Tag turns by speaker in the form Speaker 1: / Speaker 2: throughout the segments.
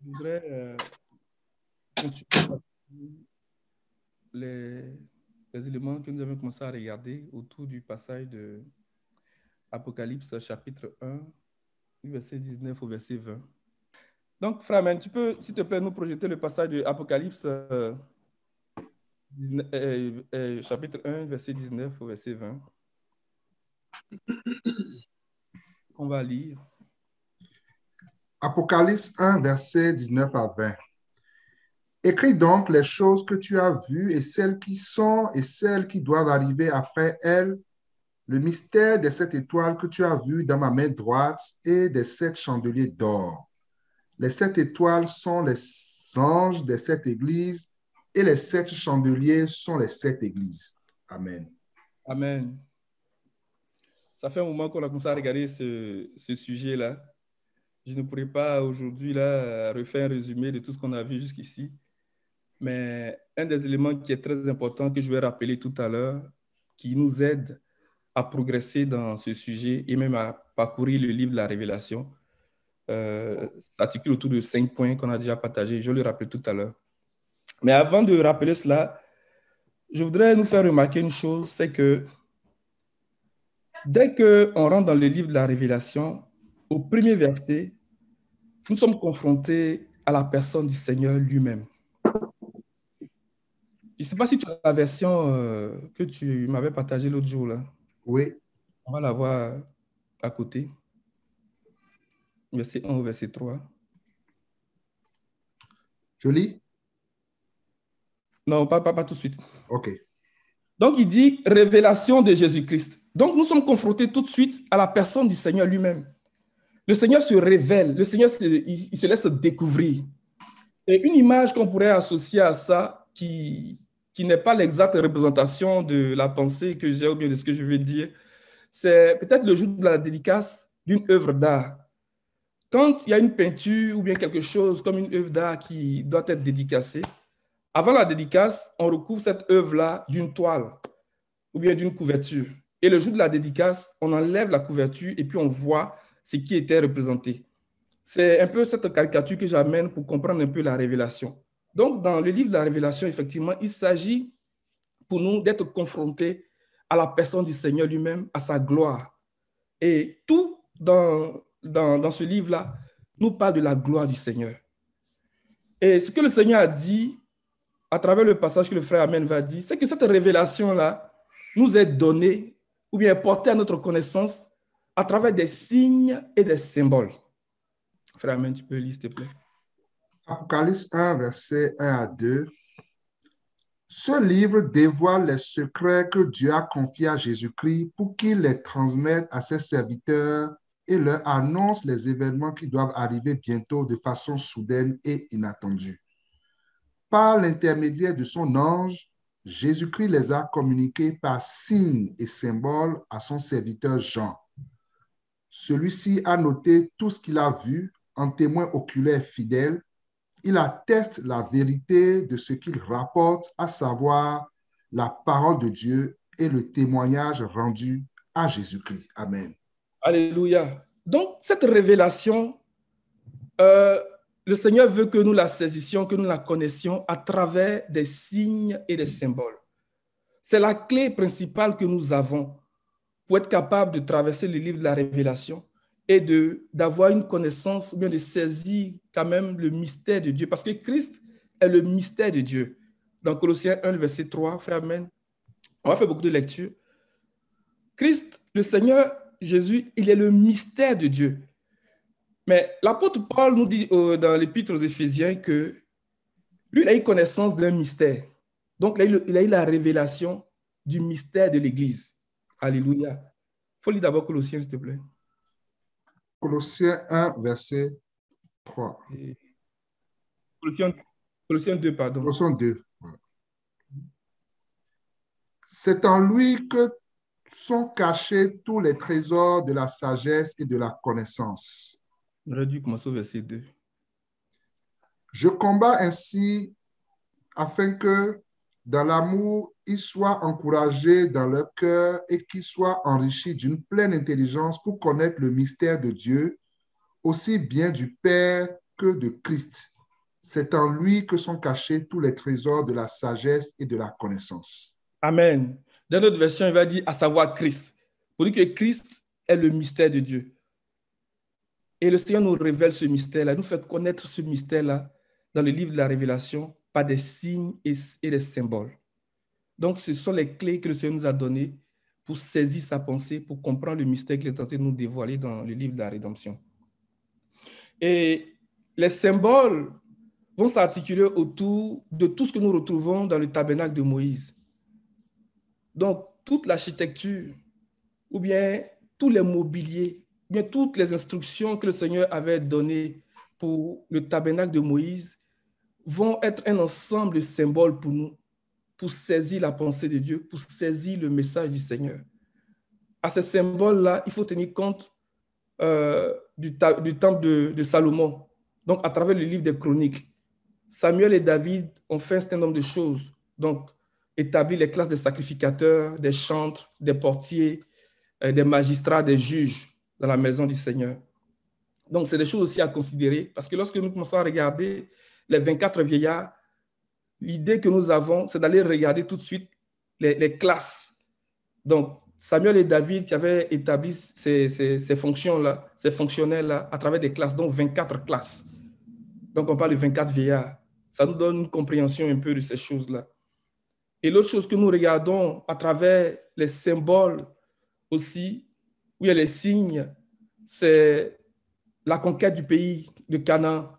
Speaker 1: Je voudrais continuer les, les éléments que nous avons commencé à regarder autour du passage de Apocalypse chapitre 1, du verset 19 au verset 20. Donc, frère Amen, tu peux, s'il te plaît, nous projeter le passage de Apocalypse chapitre 1, verset 19 au verset 20. On va lire.
Speaker 2: Apocalypse 1, verset 19 à 20. Écris donc les choses que tu as vues et celles qui sont et celles qui doivent arriver après elles, le mystère des 7 étoiles que tu as vues dans ma main droite et des 7 chandeliers d'or. Les 7 étoiles sont les anges des 7 églises et les 7 chandeliers sont les 7 églises. Amen.
Speaker 1: Amen. Ça fait un moment qu'on a commencé à regarder ce sujet-là. Je ne pourrais pas aujourd'hui refaire un résumé de tout ce qu'on a vu jusqu'ici. Mais un des éléments qui est très important que je vais rappeler tout à l'heure, qui nous aide à progresser dans ce sujet et même à parcourir le livre de la Révélation, s'articule autour de 5 points qu'on a déjà partagés. Je le rappelle tout à l'heure. Mais avant de rappeler cela, je voudrais nous faire remarquer une chose, c'est que dès qu'on rentre dans le livre de la Révélation, au premier verset, nous sommes confrontés à la personne du Seigneur lui-même. Je ne sais pas si tu as la version que tu m'avais partagée l'autre jour, là.
Speaker 2: Oui.
Speaker 1: On va la voir à côté. Verset 1 au verset 3.
Speaker 2: Je lis?
Speaker 1: Non, pas tout de suite.
Speaker 2: OK.
Speaker 1: Donc, il dit révélation de Jésus-Christ. Donc, nous sommes confrontés tout de suite à la personne du Seigneur lui-même. Le Seigneur se révèle, le Seigneur il se laisse découvrir. Et une image qu'on pourrait associer à ça, qui n'est pas l'exacte représentation de la pensée que j'ai ou bien de ce que je veux dire, c'est peut-être le jour de la dédicace d'une œuvre d'art. Quand il y a une peinture ou bien quelque chose comme une œuvre d'art qui doit être dédicacée, avant la dédicace, on recouvre cette œuvre-là d'une toile ou bien d'une couverture. Et le jour de la dédicace, on enlève la couverture et puis on voit ce qui était représenté. C'est un peu cette caricature que j'amène pour comprendre un peu la révélation. Donc, dans le livre de la Révélation, effectivement, il s'agit pour nous d'être confrontés à la personne du Seigneur lui-même, à sa gloire. Et tout dans ce livre-là nous parle de la gloire du Seigneur. Et ce que le Seigneur a dit à travers le passage que le frère Amen va dire, c'est que cette révélation-là nous est donnée ou bien portée à notre connaissance à travers des signes et des symboles. Frère Amen, tu peux lire, s'il te plaît.
Speaker 2: Apocalypse 1, verset 1 à 2. Ce livre dévoile les secrets que Dieu a confiés à Jésus-Christ pour qu'il les transmette à ses serviteurs et leur annonce les événements qui doivent arriver bientôt de façon soudaine et inattendue. Par l'intermédiaire de son ange, Jésus-Christ les a communiqués par signes et symboles à son serviteur Jean. Celui-ci a noté tout ce qu'il a vu en témoin oculaire fidèle. Il atteste la vérité de ce qu'il rapporte, à savoir la parole de Dieu et le témoignage rendu à Jésus-Christ. Amen.
Speaker 1: Alléluia. Donc, cette révélation, le Seigneur veut que nous la saisissions, que nous la connaissions à travers des signes et des symboles. C'est la clé principale que nous avons pour être capable de traverser le livre de la Révélation et d'avoir une connaissance ou bien de saisir quand même le mystère de Dieu. Parce que Christ est le mystère de Dieu. Dans Colossiens 1, verset 3, frère Amen, on va faire beaucoup de lectures. Christ, le Seigneur Jésus, il est le mystère de Dieu. Mais l'apôtre Paul nous dit dans l'épître aux Éphésiens que lui, il a eu connaissance d'un mystère. Donc, il a eu la révélation du mystère de l'Église. Alléluia. Il faut lire d'abord Colossiens, s'il te plaît.
Speaker 2: Colossiens 1, verset 3.
Speaker 1: Colossiens 2, pardon.
Speaker 2: Colossiens 2. Voilà. C'est en lui que sont cachés tous les trésors de la sagesse et de la connaissance.
Speaker 1: J'aurais dû commencer au verset 2.
Speaker 2: Je combats ainsi afin que, dans l'amour, ils soient encouragés dans leur cœur et qu'ils soient enrichis d'une pleine intelligence pour connaître le mystère de Dieu, aussi bien du Père que de Christ. C'est en lui que sont cachés tous les trésors de la sagesse et de la connaissance.
Speaker 1: Amen. Dans notre version, il va dire à savoir Christ. Pour dire que Christ est le mystère de Dieu. Et le Seigneur nous révèle ce mystère-là, nous fait connaître ce mystère-là dans le livre de la Révélation par des signes et des symboles. Donc, ce sont les clés que le Seigneur nous a données pour saisir sa pensée, pour comprendre le mystère qu'il est tenté de nous dévoiler dans le livre de la Rédemption. Et les symboles vont s'articuler autour de tout ce que nous retrouvons dans le tabernacle de Moïse. Donc, toute l'architecture, ou bien tous les mobiliers, ou bien toutes les instructions que le Seigneur avait données pour le tabernacle de Moïse vont être un ensemble de symboles pour nous, pour saisir la pensée de Dieu, pour saisir le message du Seigneur. À ces symboles-là, il faut tenir compte du temple de Salomon. Donc, à travers le livre des Chroniques, Samuel et David ont fait un certain nombre de choses. Donc, établir les classes des sacrificateurs, des chantres, des portiers, des magistrats, des juges dans la maison du Seigneur. Donc, c'est des choses aussi à considérer parce que lorsque nous commençons à regarder les 24 vieillards, l'idée que nous avons, c'est d'aller regarder tout de suite les classes. Donc, Samuel et David qui avaient établi ces fonctions-là, ces fonctionnaires-là à travers des classes, donc 24 classes. Donc, on parle de 24 vieillards. Ça nous donne une compréhension un peu de ces choses-là. Et l'autre chose que nous regardons à travers les symboles aussi, où il y a les signes, c'est la conquête du pays de Canaan,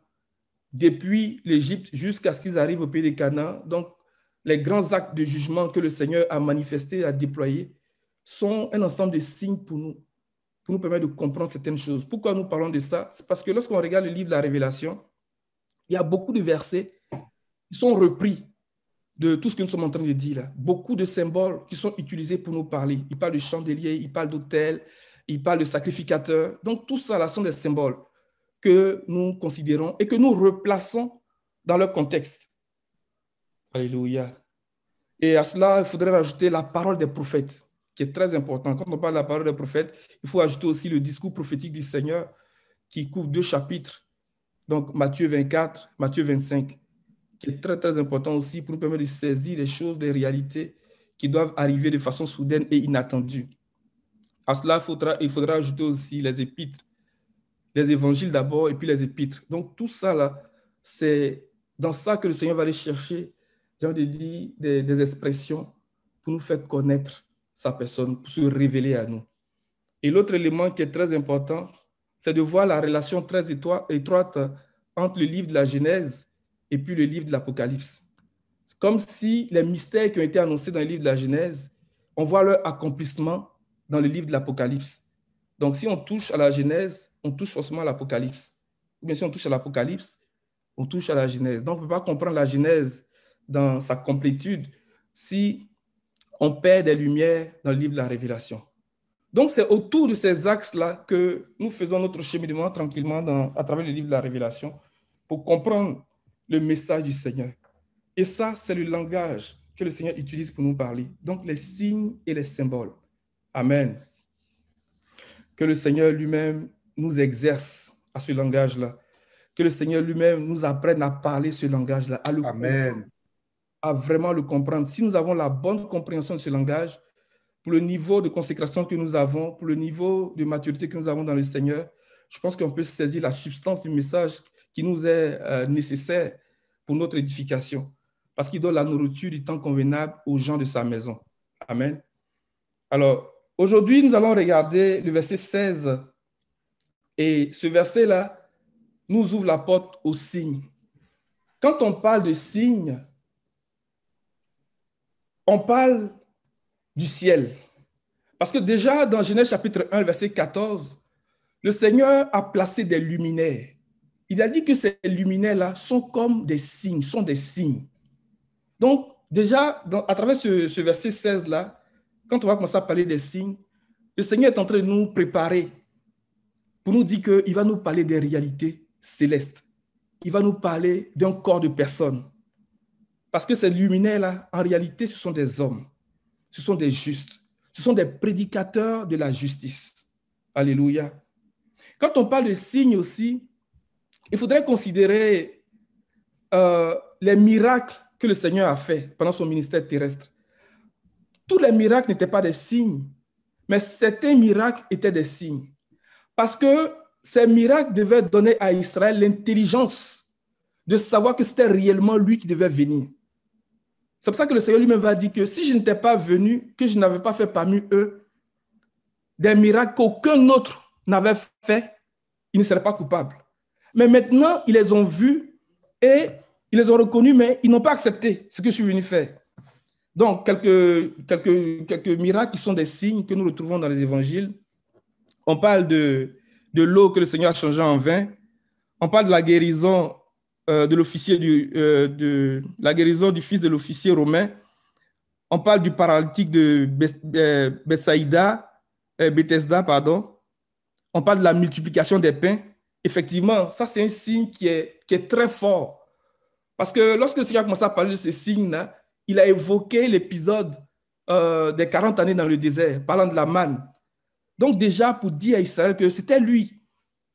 Speaker 1: depuis l'Égypte jusqu'à ce qu'ils arrivent au pays de Canaan. Donc, les grands actes de jugement que le Seigneur a manifestés, a déployés, sont un ensemble de signes pour nous permettre de comprendre certaines choses. Pourquoi nous parlons de ça? C'est parce que lorsqu'on regarde le livre de la Révélation, il y a beaucoup de versets qui sont repris de tout ce que nous sommes en train de dire là. Beaucoup de symboles qui sont utilisés pour nous parler. Il parle de chandelier, il parle d'autel, il parle de sacrificateur. Donc, tout ça là sont des symboles que nous considérons et que nous replaçons dans leur contexte. Alléluia. Et à cela, il faudrait rajouter la parole des prophètes, qui est très important. Quand on parle de la parole des prophètes, il faut ajouter aussi le discours prophétique du Seigneur, qui couvre 2 chapitres. Donc, Matthieu 24, Matthieu 25, qui est très, très important aussi pour nous permettre de saisir les choses, les réalités qui doivent arriver de façon soudaine et inattendue. À cela, il faudra ajouter aussi les épîtres, les évangiles d'abord et puis les épîtres. Donc, tout ça, là, c'est dans ça que le Seigneur va aller chercher, j'ai envie de dire, des expressions pour nous faire connaître sa personne, pour se révéler à nous. Et l'autre élément qui est très important, c'est de voir la relation très étroite entre le livre de la Genèse et puis le livre de l'Apocalypse. Comme si les mystères qui ont été annoncés dans le livre de la Genèse, on voit leur accomplissement dans le livre de l'Apocalypse. Donc, si on touche à la Genèse, on touche forcément à l'Apocalypse. Ou bien si on touche à l'Apocalypse, on touche à la Genèse. Donc, on ne peut pas comprendre la Genèse dans sa complétude si on perd des lumières dans le livre de la Révélation. Donc, c'est autour de ces axes-là que nous faisons notre cheminement tranquillement à travers le livre de la Révélation pour comprendre le message du Seigneur. Et ça, c'est le langage que le Seigneur utilise pour nous parler. Donc, les signes et les symboles. Amen. Que le Seigneur lui-même nous exerce à ce langage-là. Que le Seigneur lui-même nous apprenne à parler ce langage-là, à le comprendre, à vraiment le comprendre. Si nous avons la bonne compréhension de ce langage, pour le niveau de consécration que nous avons, pour le niveau de maturité que nous avons dans le Seigneur, je pense qu'on peut saisir la substance du message qui nous est nécessaire pour notre édification, parce qu'il donne la nourriture du temps convenable aux gens de sa maison. Amen. Alors, aujourd'hui, nous allons regarder le verset 16. Et ce verset-là nous ouvre la porte aux signes. Quand on parle de signes, on parle du ciel. Parce que déjà, dans Genèse chapitre 1, verset 14, le Seigneur a placé des luminaires. Il a dit que ces luminaires-là sont comme des signes, sont des signes. Donc, déjà, à travers ce verset 16-là, quand on va commencer à parler des signes, le Seigneur est en train de nous préparer pour nous dire qu'il va nous parler des réalités célestes. Il va nous parler d'un corps de personnes. Parce que ces luminaires-là, en réalité, ce sont des hommes. Ce sont des justes. Ce sont des prédicateurs de la justice. Alléluia. Quand on parle de signes aussi, il faudrait considérer les miracles que le Seigneur a fait pendant son ministère terrestre. Tous les miracles n'étaient pas des signes, mais certains miracles étaient des signes. Parce que ces miracles devaient donner à Israël l'intelligence de savoir que c'était réellement lui qui devait venir. C'est pour ça que le Seigneur lui-même va dire que si je n'étais pas venu, que je n'avais pas fait parmi eux des miracles qu'aucun autre n'avait fait, ils ne seraient pas coupables. Mais maintenant, ils les ont vus et ils les ont reconnus, mais ils n'ont pas accepté ce que je suis venu faire. Donc, quelques miracles qui sont des signes que nous retrouvons dans les évangiles. On parle de l'eau que le Seigneur a changée en vin. On parle de la guérison de l'officier la guérison du fils de l'officier romain. On parle du paralytique de Bethesda, pardon. On parle de la multiplication des pains. Effectivement, ça c'est un signe qui est très fort. Parce que lorsque le Seigneur a commencé à parler de ce signe-là, il a évoqué l'épisode des 40 années dans le désert, parlant de la manne. Donc déjà, pour dire à Israël que c'était lui.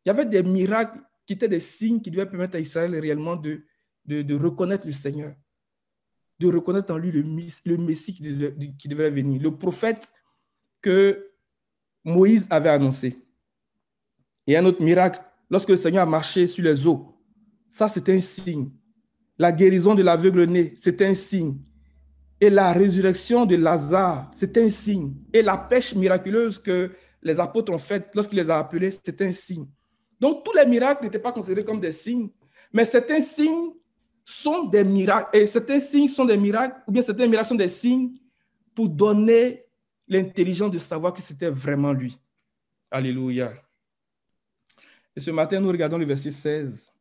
Speaker 1: Il y avait des miracles qui étaient des signes qui devaient permettre à Israël réellement de reconnaître le Seigneur, de reconnaître en lui le Messie qui devait venir, le prophète que Moïse avait annoncé. Et un autre miracle, lorsque le Seigneur a marché sur les eaux, ça c'était un signe. La guérison de l'aveugle-né, c'était un signe. Et la résurrection de Lazare, c'était un signe. Et la pêche miraculeuse que les apôtres ont faite lorsqu'il les a appelés, c'était un signe. Donc, tous les miracles n'étaient pas considérés comme des signes, mais certains signes sont des miracles. Et certains signes sont des miracles, ou bien certains miracles sont des signes pour donner l'intelligence de savoir que c'était vraiment lui. Alléluia. Et ce matin, nous regardons le verset 16,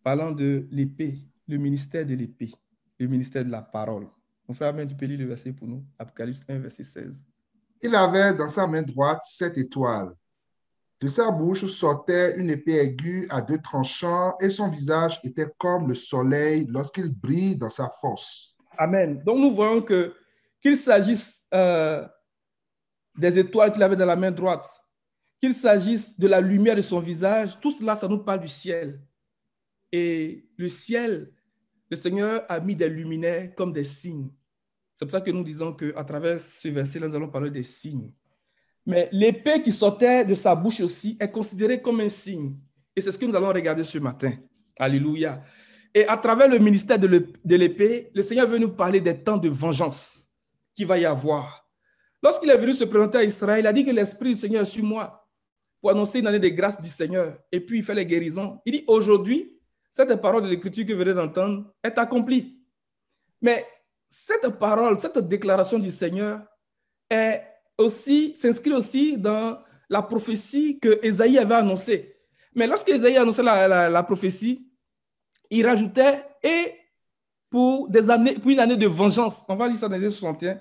Speaker 1: parlant de l'épée, le ministère de l'épée, le ministère de la parole. Mon frère, tu peux lire le verset pour nous. Apocalypse 1, verset 16.
Speaker 2: Il avait dans sa main droite 7 étoiles. De sa bouche sortait une épée aiguë à 2 tranchants et son visage était comme le soleil lorsqu'il brille dans sa force.
Speaker 1: Amen. Donc nous voyons qu'il s'agisse des étoiles qu'il avait dans la main droite, qu'il s'agisse de la lumière de son visage, tout cela, ça nous parle du ciel. Et le ciel, le Seigneur a mis des luminaires comme des signes. C'est pour ça que nous disons qu'à travers ce verset, nous allons parler des signes. Mais l'épée qui sortait de sa bouche aussi est considérée comme un signe. Et c'est ce que nous allons regarder ce matin. Alléluia. Et à travers le ministère de l'épée, le Seigneur veut nous parler des temps de vengeance qu'il va y avoir. Lorsqu'il est venu se présenter à Israël, il a dit que l'Esprit du Seigneur est sur moi pour annoncer une année de grâce du Seigneur. Et puis, il fait les guérisons. Il dit, aujourd'hui, cette parole de l'Écriture que vous venez d'entendre est accomplie. Mais cette parole, cette déclaration du Seigneur s'inscrit aussi dans la prophétie que Ésaïe avait annoncée. Mais lorsque Ésaïe annonçait la prophétie, il rajoutait et pour une année de vengeance. On va lire ça dans Ésaïe 61.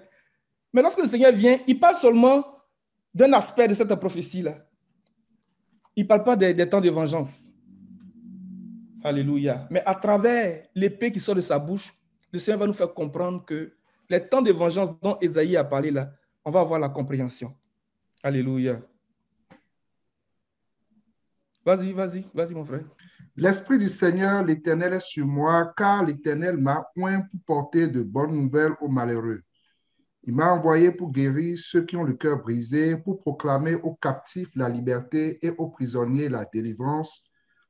Speaker 1: Mais lorsque le Seigneur vient, il parle seulement d'un aspect de cette prophétie-là. Il ne parle pas des temps de vengeance. Alléluia. Mais à travers l'épée qui sort de sa bouche, le Seigneur va nous faire comprendre que les temps de vengeance dont Ésaïe a parlé là, on va avoir la compréhension. Alléluia. Vas-y, mon frère.
Speaker 2: L'Esprit du Seigneur, l'Éternel, est sur moi, car l'Éternel m'a oint pour porter de bonnes nouvelles aux malheureux. Il m'a envoyé pour guérir ceux qui ont le cœur brisé, pour proclamer aux captifs la liberté et aux prisonniers la délivrance,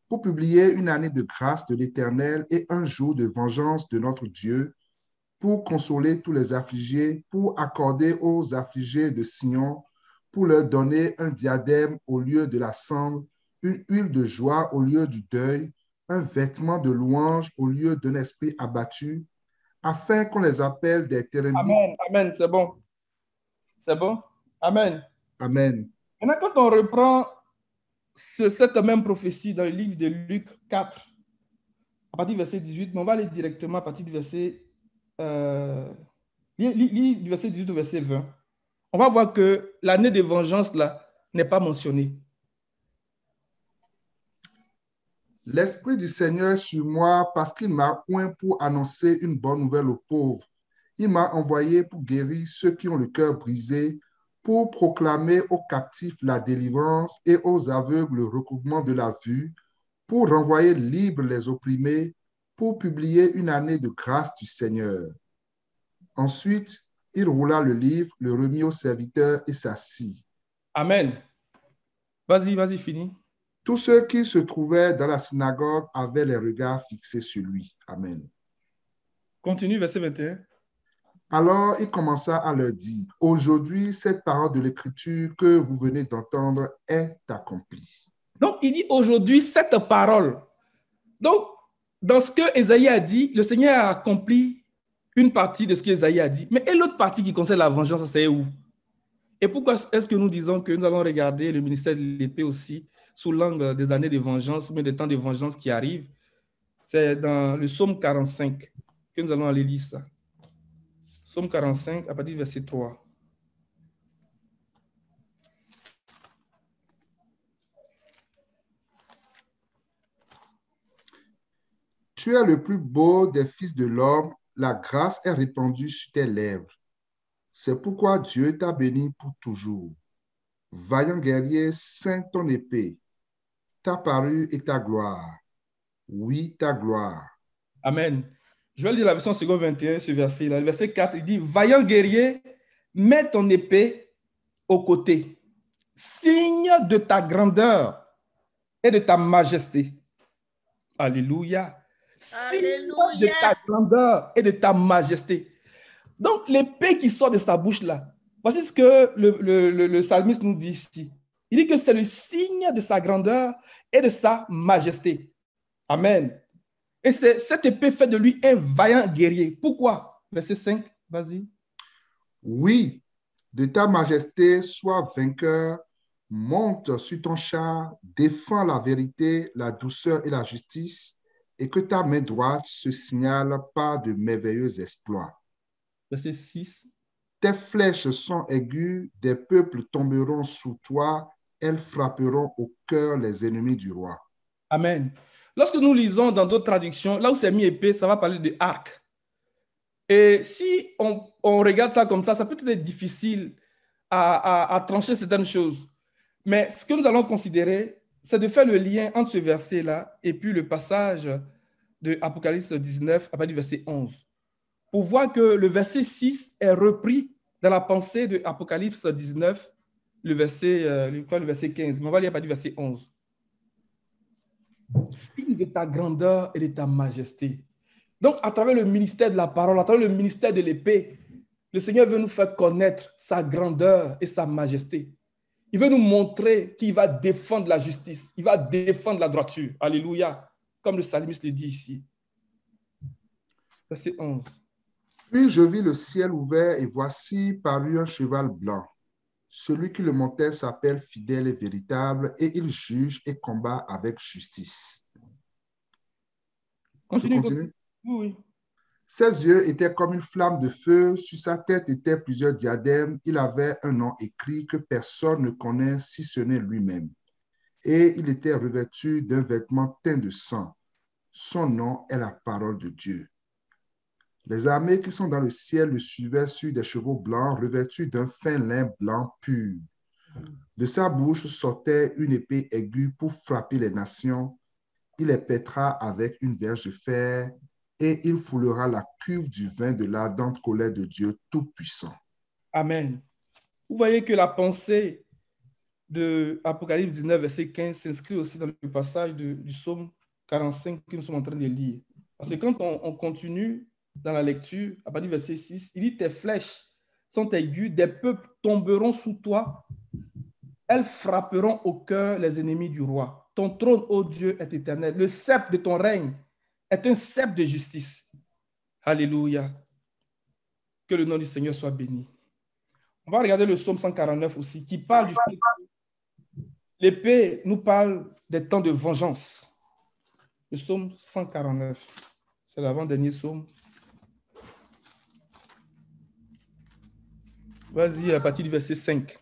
Speaker 2: pour publier une année de grâce de l'Éternel et un jour de vengeance de notre Dieu, pour consoler tous les affligés, pour accorder aux affligés de Sion, pour leur donner un diadème au lieu de la cendre, une huile de joie au lieu du deuil, un vêtement de louange au lieu d'un esprit abattu, afin qu'on les appelle des térémites.
Speaker 1: Amen, c'est bon. C'est bon? Amen.
Speaker 2: Amen.
Speaker 1: Maintenant, quand on reprend cette même prophétie dans le livre de Luc 4, à partir du verset 18, mais on va aller directement à partir du verset, du verset 18 au verset 20. On va voir que l'année de vengeance, là, n'est pas mentionnée.
Speaker 2: L'Esprit du Seigneur est sur moi parce qu'il m'a oint pour annoncer une bonne nouvelle aux pauvres. Il m'a envoyé pour guérir ceux qui ont le cœur brisé, pour proclamer aux captifs la délivrance et aux aveugles le recouvrement de la vue, pour renvoyer libres les opprimés, pour publier une année de grâce du Seigneur. Ensuite, il roula le livre, le remit au serviteur et s'assit.
Speaker 1: Amen. Vas-y, finis.
Speaker 2: Tous ceux qui se trouvaient dans la synagogue avaient les regards fixés sur lui. Amen.
Speaker 1: Continue, verset 21.
Speaker 2: Alors il commença à leur dire, aujourd'hui, cette parole de l'Écriture que vous venez d'entendre est accomplie.
Speaker 1: Donc, il dit aujourd'hui cette parole. Donc, dans ce que Ésaïe a dit, le Seigneur a accompli une partie de ce qu'Ésaïe a dit. Mais et l'autre partie qui concerne la vengeance, c'est où? Et pourquoi est-ce que nous disons que nous allons regarder le ministère de l'épée aussi sous l'angle des années de vengeance, mais des temps de vengeance qui arrivent? C'est dans le psaume 45 que nous allons aller lire ça. Psaume 45, à partir du verset 3.
Speaker 2: Tu es le plus beau des fils de l'homme, la grâce est répandue sur tes lèvres. C'est pourquoi Dieu t'a béni pour toujours. Vaillant guerrier, ceins ton épée, ta parure et ta gloire. Oui, ta gloire.
Speaker 1: Amen. Je vais lire la version seconde 21, ce verset-là. Le verset 4, il dit, vaillant guerrier, mets ton épée au côté, signe de ta grandeur et de ta majesté. Alléluia. Signe de ta grandeur et de ta majesté. Donc, l'épée qui sort de sa bouche-là, voici ce que le psalmiste nous dit ici. Il dit que c'est le signe de sa grandeur et de sa majesté. Amen. Et cette épée fait de lui un vaillant guerrier. Pourquoi? Verset 5, vas-y.
Speaker 2: Oui, de ta majesté, sois vainqueur, monte sur ton char, défends la vérité, la douceur et la justice, et que ta main droite se signale par de merveilleux exploits.
Speaker 1: Verset 6.
Speaker 2: Tes flèches sont aiguës, des peuples tomberont sous toi, elles frapperont au cœur les ennemis du roi.
Speaker 1: Amen. Lorsque nous lisons dans d'autres traductions, là où c'est mis épée, ça va parler de arc. Et si on regarde ça comme ça peut être difficile à trancher certaines choses. Mais ce que nous allons considérer, c'est de faire le lien entre ce verset-là et puis le passage de Apocalypse 19 à partir du verset 11. Pour voir que le verset 6 est repris dans la pensée de Apocalypse 19, le verset 15. Mais on va lire à partir du verset 11. Signe de ta grandeur et de ta majesté. Donc, à travers le ministère de la parole, à travers le ministère de l'épée, le Seigneur veut nous faire connaître sa grandeur et sa majesté. Il veut nous montrer qu'il va défendre la justice. Il va défendre la droiture. Alléluia. Comme le psalmiste le dit ici. Verset 11.
Speaker 2: Puis je vis le ciel ouvert et voici parut un cheval blanc. Celui qui le montait s'appelle fidèle et véritable et il juge et combat avec justice.
Speaker 1: Continue.
Speaker 2: Oui. Ses yeux étaient comme une flamme de feu, sur sa tête étaient plusieurs diadèmes, il avait un nom écrit que personne ne connaît si ce n'est lui-même. Et il était revêtu d'un vêtement teint de sang. Son nom est la parole de Dieu. Les armées qui sont dans le ciel le suivaient sur des chevaux blancs revêtus d'un fin lin blanc pur. De sa bouche sortait une épée aiguë pour frapper les nations. Il les pètera avec une verge de fer et il foulera la cuve du vin de l'ardente colère de Dieu Tout-Puissant.
Speaker 1: Amen. Vous voyez que la pensée de Apocalypse 19, verset 15 s'inscrit aussi dans le passage du psaume 45 que nous sommes en train de lire. Parce que quand on continue dans la lecture, à partir du verset 6, il dit « Tes flèches sont aiguës, des peuples tomberont sous toi, elles frapperont au cœur les ennemis du roi. Ton trône, ô Dieu, est éternel. Le sceptre de ton règne est un sceptre de justice. » Alléluia. Que le nom du Seigneur soit béni. On va regarder le psaume 149 aussi, qui parle du fait que l'épée nous parle des temps de vengeance. Le psaume 149, c'est l'avant-dernier psaume. Vas-y, à partir du verset 5.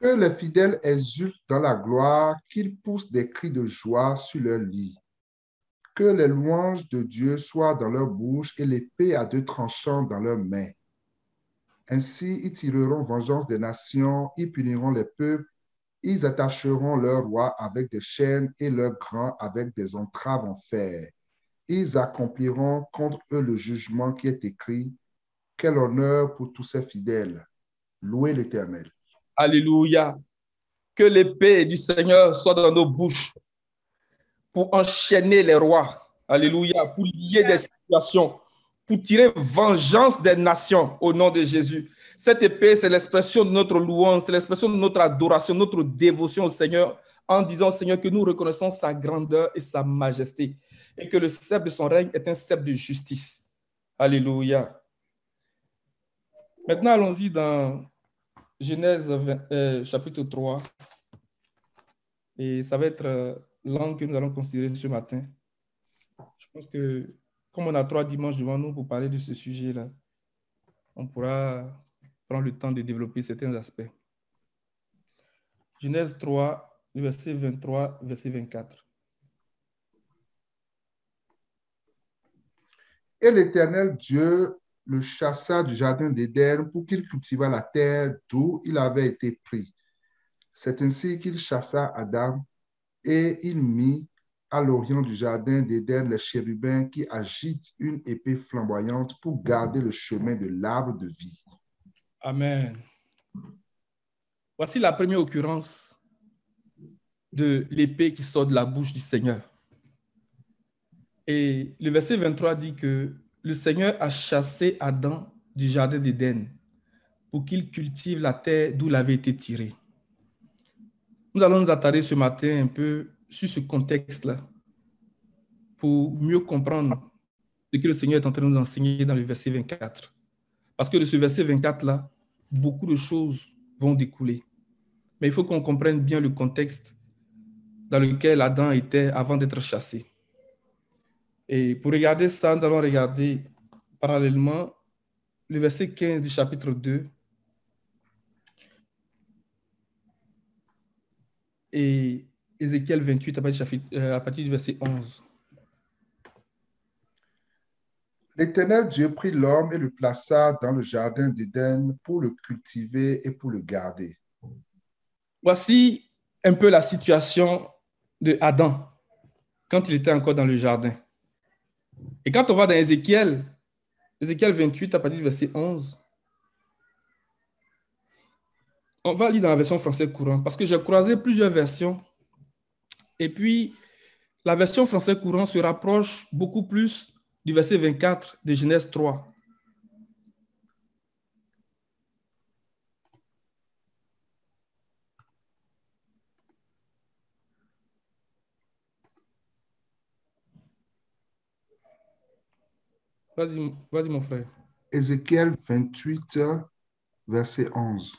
Speaker 2: Que les fidèles exultent dans la gloire, qu'ils poussent des cris de joie sur leur lit. Que les louanges de Dieu soient dans leur bouche et l'épée à deux tranchants dans leurs mains. Ainsi, ils tireront vengeance des nations, ils puniront les peuples Ils attacheront leur roi avec des chaînes et leurs grands avec des entraves en fer. Ils accompliront contre eux le jugement qui est écrit. Quel honneur pour tous ces fidèles. Louez l'Éternel.
Speaker 1: Alléluia. Que l'épée du Seigneur soit dans nos bouches pour enchaîner les rois. Alléluia. Pour lier des situations, pour tirer vengeance des nations au nom de Jésus. Cette épée, c'est l'expression de notre louange, c'est l'expression de notre adoration, notre dévotion au Seigneur, en disant au Seigneur que nous reconnaissons sa grandeur et sa majesté, et que le sceptre de son règne est un sceptre de justice. Alléluia. Maintenant, allons-y dans Genèse chapitre 3. Et ça va être l'angle que nous allons considérer ce matin. Je pense que, comme on a 3 dimanches devant nous pour parler de ce sujet-là, on pourra prendre le temps de développer certains aspects. Genèse 3, verset 23, verset 24.
Speaker 2: Et l'Éternel Dieu le chassa du jardin d'Éden pour qu'il cultivât la terre d'où il avait été pris. C'est ainsi qu'il chassa Adam et il mit à l'orient du jardin d'Éden les chérubins qui agitent une épée flamboyante pour garder le chemin de l'arbre de vie.
Speaker 1: Amen. Voici la première occurrence de l'épée qui sort de la bouche du Seigneur. Et le verset 23 dit que le Seigneur a chassé Adam du jardin d'Éden pour qu'il cultive la terre d'où il avait été tiré. Nous allons nous attarder ce matin un peu sur ce contexte-là pour mieux comprendre ce que le Seigneur est en train de nous enseigner dans le verset 24. Parce que de ce verset 24-là, beaucoup de choses vont découler. Mais il faut qu'on comprenne bien le contexte dans lequel Adam était avant d'être chassé. Et pour regarder ça, nous allons regarder parallèlement le verset 15 du chapitre 2 et Ézéchiel 28 à partir du verset 11.
Speaker 2: L'Éternel Dieu prit l'homme et le plaça dans le jardin d'Éden pour le cultiver et pour le garder.
Speaker 1: Voici un peu la situation de Adam quand il était encore dans le jardin. Et quand on va dans Ézéchiel 28 à partir du verset 11, on va lire dans la version française courant parce que j'ai croisé plusieurs versions. Et puis, la version française courant se rapproche beaucoup plus du verset 24 de Genèse 3. Vas-y, mon frère.
Speaker 2: Ézéchiel 28, verset 11.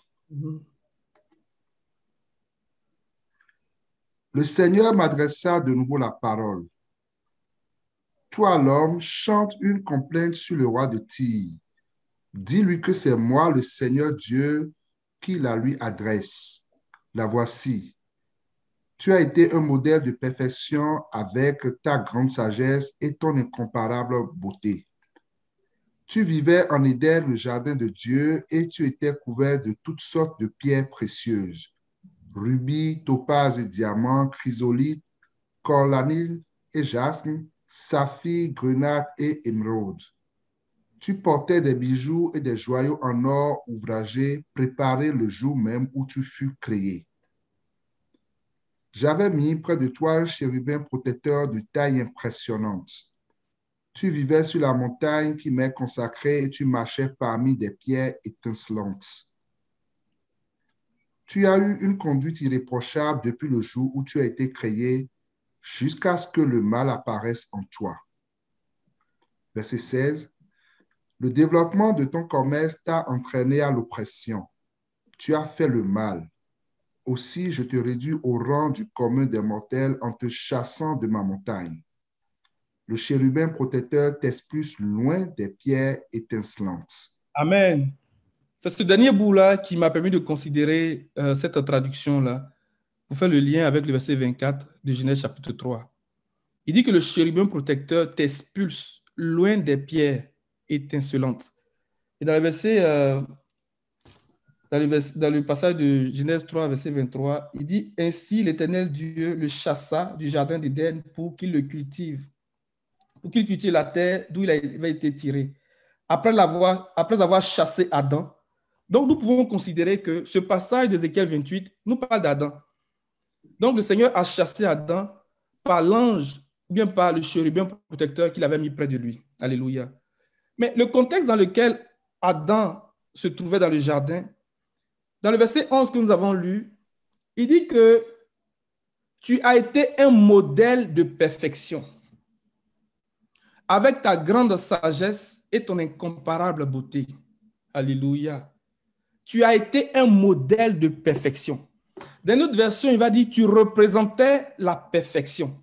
Speaker 2: Le Seigneur m'adressa de nouveau la parole. Toi, l'homme, chante une complainte sur le roi de Tyr. Dis-lui que c'est moi, le Seigneur Dieu, qui la lui adresse. La voici. Tu as été un modèle de perfection avec ta grande sagesse et ton incomparable beauté. Tu vivais en Éden, le jardin de Dieu, et tu étais couvert de toutes sortes de pierres précieuses. Rubis, topaz et diamants, chrysolite, corlanil et jasme, saphir, grenade et émeraude. Tu portais des bijoux et des joyaux en or ouvragé, préparés le jour même où tu fus créé. J'avais mis près de toi un chérubin protecteur de taille impressionnante. Tu vivais sur la montagne qui m'est consacrée et tu marchais parmi des pierres étincelantes. Tu as eu une conduite irréprochable depuis le jour où tu as été créé jusqu'à ce que le mal apparaisse en toi. Verset 16. Le développement de ton commerce t'a entraîné à l'oppression. Tu as fait le mal. Aussi, je te réduis au rang du commun des mortels en te chassant de ma montagne. Le chérubin protecteur t'expulse loin des pierres étincelantes.
Speaker 1: Amen. C'est ce dernier bout-là qui m'a permis de considérer cette traduction-là pour faire le lien avec le verset 24 de Genèse chapitre 3. Il dit que le chérubin protecteur t'expulse loin des pierres étincelantes. Et dans le verset dans le passage de Genèse 3, verset 23, il dit « Ainsi l'Éternel Dieu le chassa du jardin d'Éden pour qu'il le cultive, pour qu'il cultive la terre d'où il avait été tiré. Après avoir chassé Adam. » Donc, nous pouvons considérer que ce passage d'Ézéchiel 28 nous parle d'Adam. Donc, le Seigneur a chassé Adam par l'ange, ou bien par le chérubin protecteur qu'il avait mis près de lui. Alléluia. Mais le contexte dans lequel Adam se trouvait dans le jardin, dans le verset 11 que nous avons lu, il dit que tu as été un modèle de perfection avec ta grande sagesse et ton incomparable beauté. Alléluia. Tu as été un modèle de perfection. Dans une autre version, il va dire tu représentais la perfection.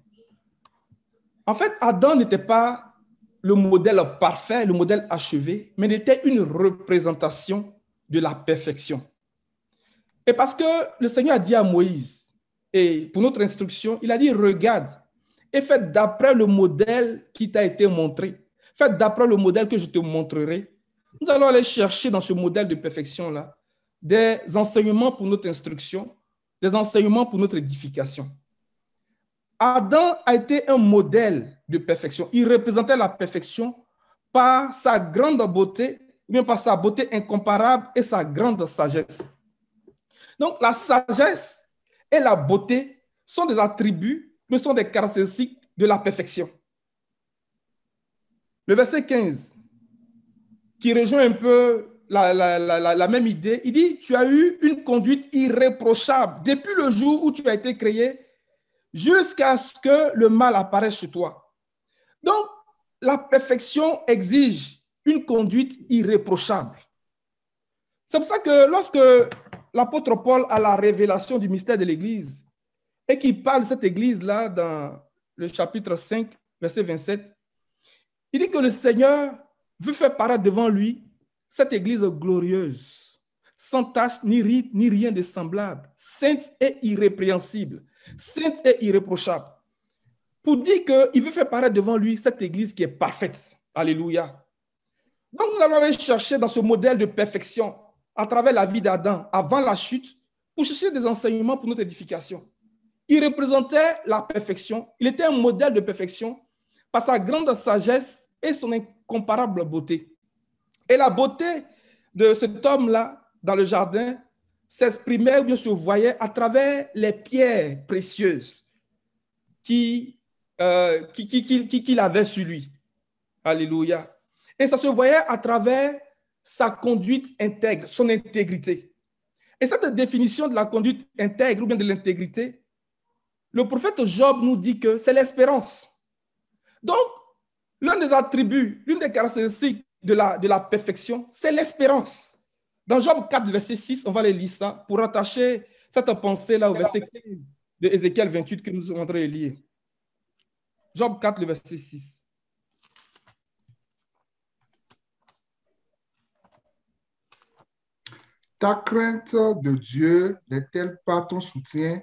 Speaker 1: En fait, Adam n'était pas le modèle parfait, le modèle achevé, mais il était une représentation de la perfection. Et parce que le Seigneur a dit à Moïse, et pour notre instruction, il a dit regarde et fais d'après le modèle qui t'a été montré. Fais d'après le modèle que je te montrerai. Nous allons aller chercher dans ce modèle de perfection-là des enseignements pour notre instruction, des enseignements pour notre édification. Adam a été un modèle de perfection. Il représentait la perfection par sa grande beauté, ou bien par sa beauté incomparable et sa grande sagesse. Donc, la sagesse et la beauté sont des attributs, mais sont des caractéristiques de la perfection. Le verset 15, qui rejoint un peu la même idée, il dit, tu as eu une conduite irréprochable depuis le jour où tu as été créé jusqu'à ce que le mal apparaisse chez toi. Donc, la perfection exige une conduite irréprochable. C'est pour ça que lorsque l'apôtre Paul a la révélation du mystère de l'Église et qu'il parle de cette Église-là dans le chapitre 5, verset 27, il dit que le Seigneur veut faire paraître devant lui cette Église glorieuse, sans tache ni ride, ni rien de semblable, sainte et irrépréhensible, sainte et irréprochable. Pour dire qu'il veut faire paraître devant lui cette Église qui est parfaite. Alléluia. Donc nous allons aller chercher dans ce modèle de perfection à travers la vie d'Adam avant la chute pour chercher des enseignements pour notre édification. Il représentait la perfection. Il était un modèle de perfection par sa grande sagesse et son incomparable beauté. Et la beauté de cet homme-là dans le jardin s'exprimait ou bien se voyait à travers les pierres précieuses qu'il avait sur lui. Alléluia. Et ça se voyait à travers sa conduite intègre, son intégrité. Et cette définition de la conduite intègre ou bien de l'intégrité, le prophète Job nous dit que c'est l'espérance. Donc, l'un des attributs, l'une des caractéristiques de la perfection, c'est l'espérance. Dans Job 4, verset 6, on va les lire ça pour rattacher cette pensée-là au verset 15 de Ézéchiel 28 que nous sommes en train de lire. Job 4, le verset 6.
Speaker 2: Ta crainte de Dieu n'est-elle pas ton soutien?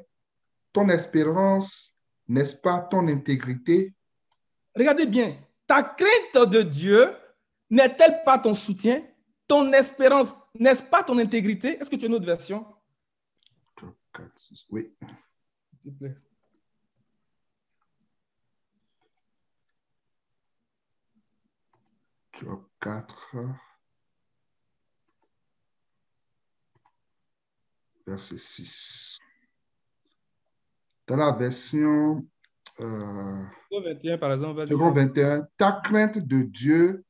Speaker 2: Ton espérance, n'est-ce pas ton intégrité?
Speaker 1: Regardez bien, ta crainte de Dieu n'est-elle pas ton soutien? Ton espérance, n'est-ce pas ton intégrité? Est-ce que tu as une autre version?
Speaker 2: Oui.
Speaker 1: S'il te plaît.
Speaker 2: Job 4, verset 6. Dans la version
Speaker 1: 21, par exemple,
Speaker 2: second 21, ta crainte de Dieu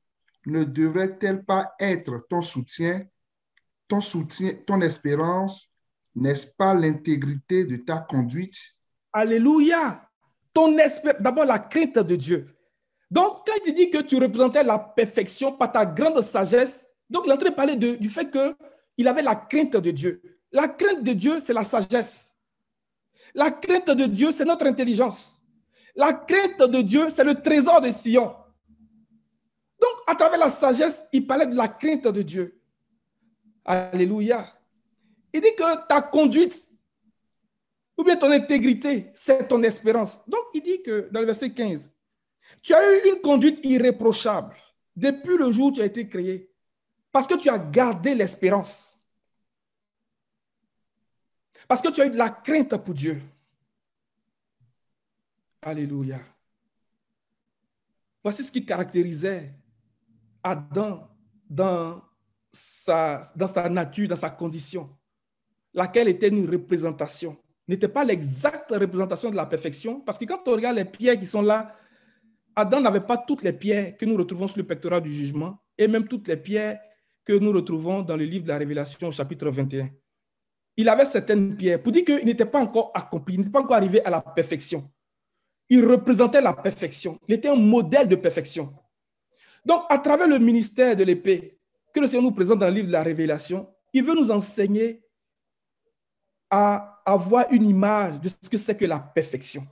Speaker 2: ne devrait-elle pas être ton soutien, ton espérance, n'est-ce pas l'intégrité de ta conduite?
Speaker 1: Alléluia. D'abord, la crainte de Dieu. Donc, quand il dit que tu représentais la perfection par ta grande sagesse, donc il est en train de parler du fait qu'il avait la crainte de Dieu. La crainte de Dieu, c'est la sagesse. La crainte de Dieu, c'est notre intelligence. La crainte de Dieu, c'est le trésor de Sion. Donc, à travers la sagesse, il parlait de la crainte de Dieu. Alléluia. Il dit que ta conduite, ou bien ton intégrité, c'est ton espérance. Donc, il dit que dans le verset 15, tu as eu une conduite irréprochable depuis le jour où tu as été créé, parce que tu as gardé l'espérance. Parce que tu as eu de la crainte pour Dieu. Alléluia. Voici ce qui caractérisait Adam dans sa nature, dans sa condition, laquelle était une représentation. N'était pas l'exacte représentation de la perfection, parce que quand on regarde les pierres qui sont là, Adam n'avait pas toutes les pierres que nous retrouvons sur le pectoral du jugement, et même toutes les pierres que nous retrouvons dans le livre de la Révélation, chapitre 21. Il avait certaines pierres, pour dire qu'il n'était pas encore accompli, il n'était pas encore arrivé à la perfection. Il représentait la perfection. Il était un modèle de perfection. Donc, à travers le ministère de l'épée que le Seigneur nous présente dans le livre de la Révélation, il veut nous enseigner à avoir une image de ce que c'est que la perfection.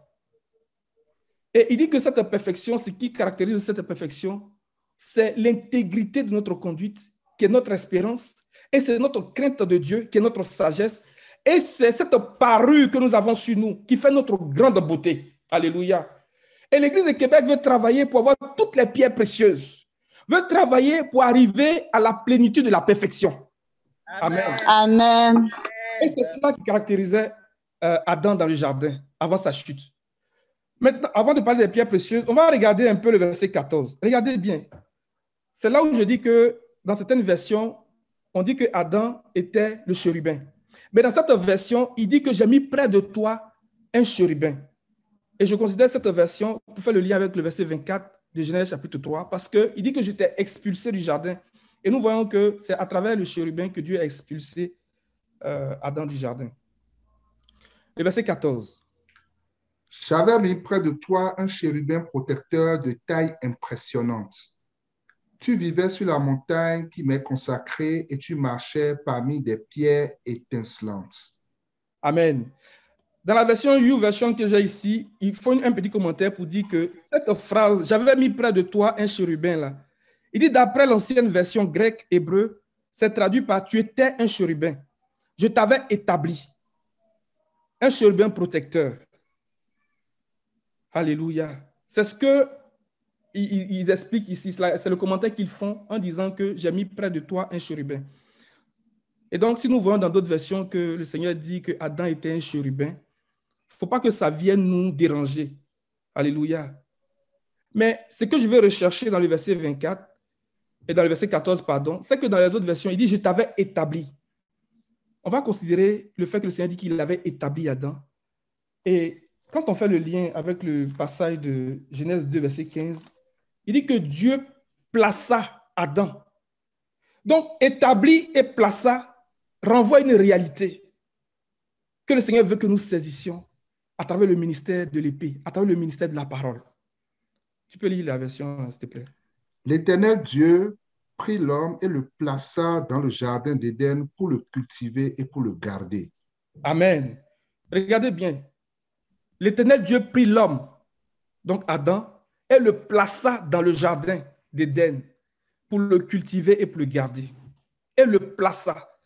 Speaker 1: Et il dit que cette perfection, ce qui caractérise cette perfection, c'est l'intégrité de notre conduite, qui est notre espérance, et c'est notre crainte de Dieu, qui est notre sagesse, et c'est cette parure que nous avons sur nous, qui fait notre grande beauté. Alléluia. Et l'Église de Québec veut travailler pour avoir toutes les pierres précieuses, veut travailler pour arriver à la plénitude de la perfection. Amen.
Speaker 3: Amen.
Speaker 1: Et c'est cela qui caractérisait Adam dans le jardin, avant sa chute. Maintenant, avant de parler des pierres précieuses, on va regarder un peu le verset 14. Regardez bien. C'est là où je dis que, dans certaines versions, on dit que Adam était le chérubin. Mais dans cette version, il dit que j'ai mis près de toi un chérubin. Et je considère cette version, pour faire le lien avec le verset 24 de Genèse chapitre 3, parce qu'il dit que j'étais expulsé du jardin. Et nous voyons que c'est à travers le chérubin que Dieu a expulsé Adam du jardin. Le verset 14.
Speaker 2: J'avais mis près de toi un chérubin protecteur de taille impressionnante. Tu vivais sur la montagne qui m'est consacrée et tu marchais parmi des pierres étincelantes.
Speaker 1: Amen. Dans la version YouVersion que j'ai ici, il faut un petit commentaire pour dire que cette phrase, j'avais mis près de toi un chérubin là. Il dit d'après l'ancienne version grecque hébreu, c'est traduit par tu étais un chérubin. Je t'avais établi. Un chérubin protecteur. Alléluia. C'est ce que ils expliquent ici. C'est le commentaire qu'ils font en disant que j'ai mis près de toi un chérubin. Et donc, si nous voyons dans d'autres versions que le Seigneur dit que Adam était un chérubin, il ne faut pas que ça vienne nous déranger. Alléluia. Mais ce que je vais rechercher dans le verset 24 et dans le verset 14, pardon, c'est que dans les autres versions, il dit « Je t'avais établi ». On va considérer le fait que le Seigneur dit qu'il avait établi Adam. Et quand on fait le lien avec le passage de Genèse 2, verset 15, il dit que Dieu plaça Adam. Donc, établi et plaça renvoie une réalité que le Seigneur veut que nous saisissions à travers le ministère de l'épée, à travers le ministère de la parole. Tu peux lire la version, s'il te plaît.
Speaker 2: L'Éternel Dieu prit l'homme et le plaça dans le jardin d'Éden pour le cultiver et pour le garder.
Speaker 1: Amen. Regardez bien. L'Éternel Dieu prit l'homme, donc Adam, et le plaça dans le jardin d'Éden pour le cultiver et pour le garder. Et le plaça.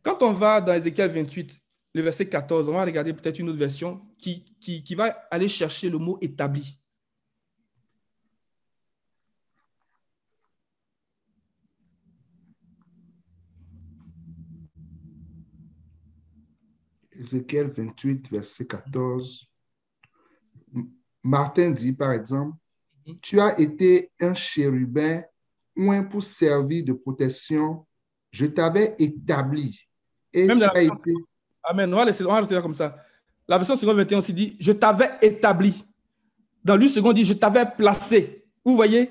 Speaker 1: Quand on va dans Ézéchiel 28, le verset 14, on va regarder peut-être une autre version qui va aller chercher le mot établi.
Speaker 2: Ézéchiel 28, verset 14. Martin dit, par exemple, « Tu as été un chérubin oint pour servir de protection. Je t'avais établi. » Et
Speaker 1: Même
Speaker 2: tu
Speaker 1: dans la
Speaker 2: as
Speaker 1: version,
Speaker 2: été...
Speaker 1: Amen. On va laisser ça comme ça. La version seconde 21 aussi dit « Je t'avais établi ». Dans lui second dit « Je t'avais placé ». Vous voyez,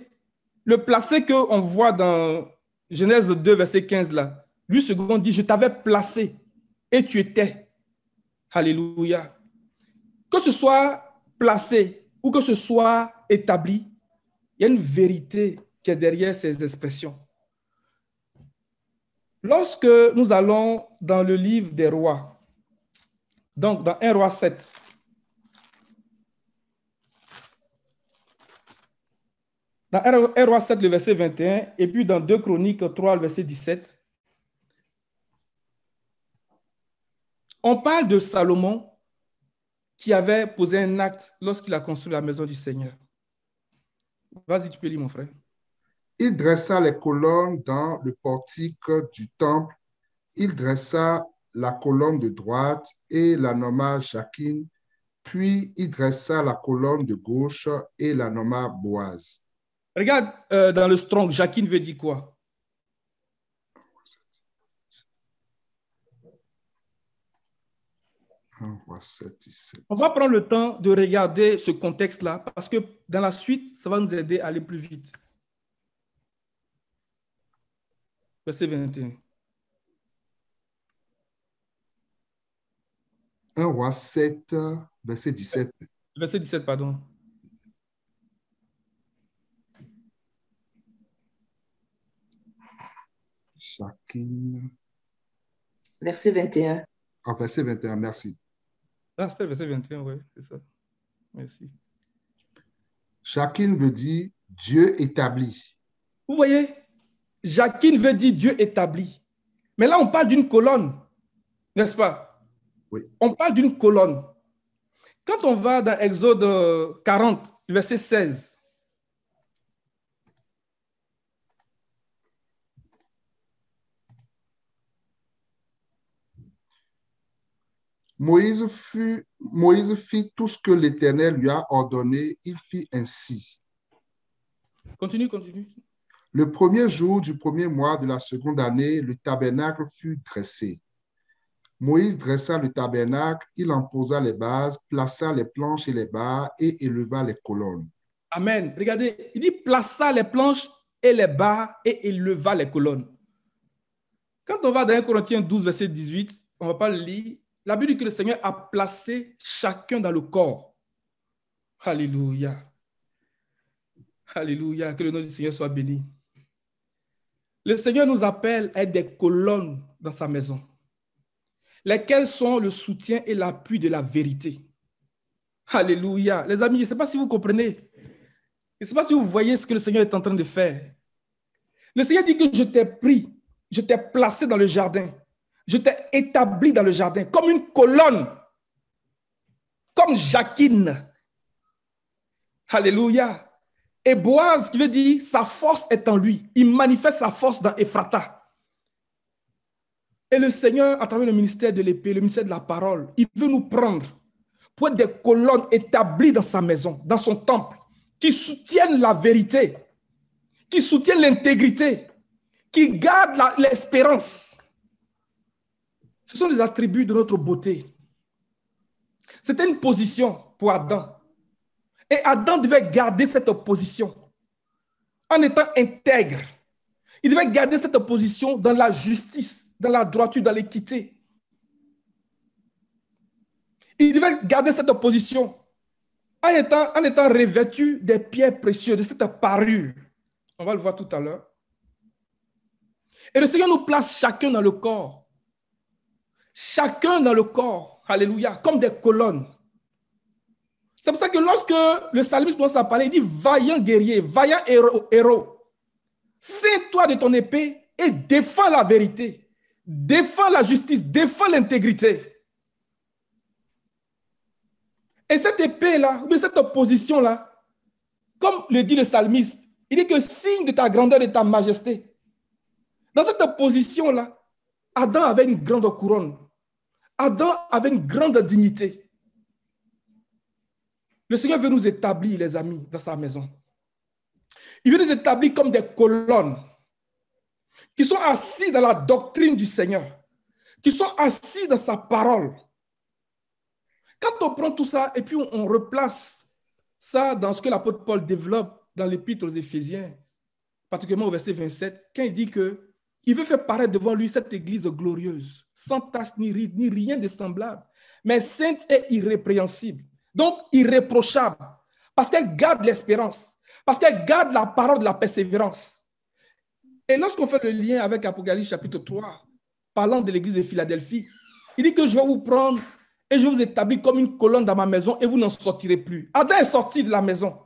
Speaker 1: le placé qu'on voit dans Genèse 2, verset 15 là, lui second dit « Je t'avais placé et tu étais ». Alléluia. Que ce soit placé ou que ce soit établi, il y a une vérité qui est derrière ces expressions. Lorsque nous allons dans le livre des rois, donc dans 1 roi 7, dans 1 roi 7, le verset 21, et puis dans 2 Chroniques 3, le verset 17, on parle de Salomon qui avait posé un acte lorsqu'il a construit la maison du Seigneur. Vas-y, tu peux lire, mon frère.
Speaker 2: Il dressa les colonnes dans le portique du temple. Il dressa la colonne de droite et la nomma Jacquine, puis il dressa la colonne de gauche et la nomma Boaz.
Speaker 1: Regarde dans le Strong, Jacquine veut dire quoi? On va prendre le temps de regarder ce contexte-là parce que dans la suite, ça va nous aider à aller plus vite. Verset 21.
Speaker 2: 1 Roi 7, verset 17.
Speaker 1: Verset 17, pardon.
Speaker 2: Jacquine.
Speaker 3: Verset 21.
Speaker 2: Ah, verset 21, merci.
Speaker 1: Ah, c'est le verset 21, oui, c'est ça. Merci.
Speaker 2: Jacquine veut dire Dieu établi.
Speaker 1: Vous voyez, Jacquine veut dire Dieu établi. Mais là, on parle d'une colonne, n'est-ce pas?
Speaker 2: Oui.
Speaker 1: On parle d'une colonne. Quand on va dans Exode 40, verset 16,
Speaker 2: Moïse fit tout ce que l'Éternel lui a ordonné, il fit ainsi.
Speaker 1: continue, continue.
Speaker 2: Le premier jour du premier mois de la seconde année, le tabernacle fut dressé. Moïse dressa le tabernacle, il en posa les bases, plaça les planches et les barres et éleva les colonnes.
Speaker 1: Amen. Regardez, il dit plaça les planches et les barres et éleva les colonnes. Quand on va dans 1 Corinthiens 12, verset 18, on ne va pas le lire. La Bible dit que le Seigneur a placé chacun dans le corps. Alléluia. Alléluia. Que le nom du Seigneur soit béni. Le Seigneur nous appelle à être des colonnes dans sa maison, lesquelles sont le soutien et l'appui de la vérité. Alléluia. Les amis, je ne sais pas si vous comprenez. Je ne sais pas si vous voyez ce que le Seigneur est en train de faire. Le Seigneur dit que je t'ai pris, je t'ai placé dans le jardin, je t'ai établi dans le jardin comme une colonne, comme Jacquine. Alléluia. Et Boaz, qui veut dire sa force est en lui. Il manifeste sa force dans Ephrata. Et le Seigneur, à travers le ministère de l'épée, le ministère de la parole, il veut nous prendre pour être des colonnes établies dans sa maison, dans son temple, qui soutiennent la vérité, qui soutiennent l'intégrité, qui gardent l'espérance. Ce sont les attributs de notre beauté. C'était une position pour Adam. Et Adam devait garder cette position en étant intègre. Il devait garder cette position dans la justice, dans la droiture, dans l'équité. Il devait garder cette position en étant revêtu des pierres précieuses, de cette parure. On va le voir tout à l'heure. Et le Seigneur nous place chacun dans le corps. Chacun dans le corps, alléluia, comme des colonnes. C'est pour ça que lorsque le psalmiste commence à parler, il dit « Vaillant guerrier, vaillant héros, ceins-toi de ton épée et défends la vérité, défends la justice, défends l'intégrité. » Et cette épée-là, ou cette opposition-là, comme le dit le psalmiste, il dit que signe de ta grandeur et de ta majesté. Dans cette opposition-là, Adam avait une grande couronne. Adam avait une grande dignité. Le Seigneur veut nous établir, les amis, dans sa maison. Il veut nous établir comme des colonnes qui sont assis dans la doctrine du Seigneur, qui sont assis dans sa parole. Quand on prend tout ça et puis on replace ça dans ce que l'apôtre Paul développe dans l'épître aux Éphésiens, particulièrement au verset 27, quand il dit qu'il veut faire paraître devant lui cette église glorieuse, sans tache ni ride, ni rien de semblable, mais sainte et irrépréhensible. Donc irréprochable, parce qu'elle garde l'espérance, parce qu'elle garde la parole de la persévérance. Et lorsqu'on fait le lien avec Apocalypse chapitre 3, parlant de l'église de Philadelphie, il dit que je vais vous prendre et je vais vous établir comme une colonne dans ma maison et vous n'en sortirez plus. Adam est sorti de la maison.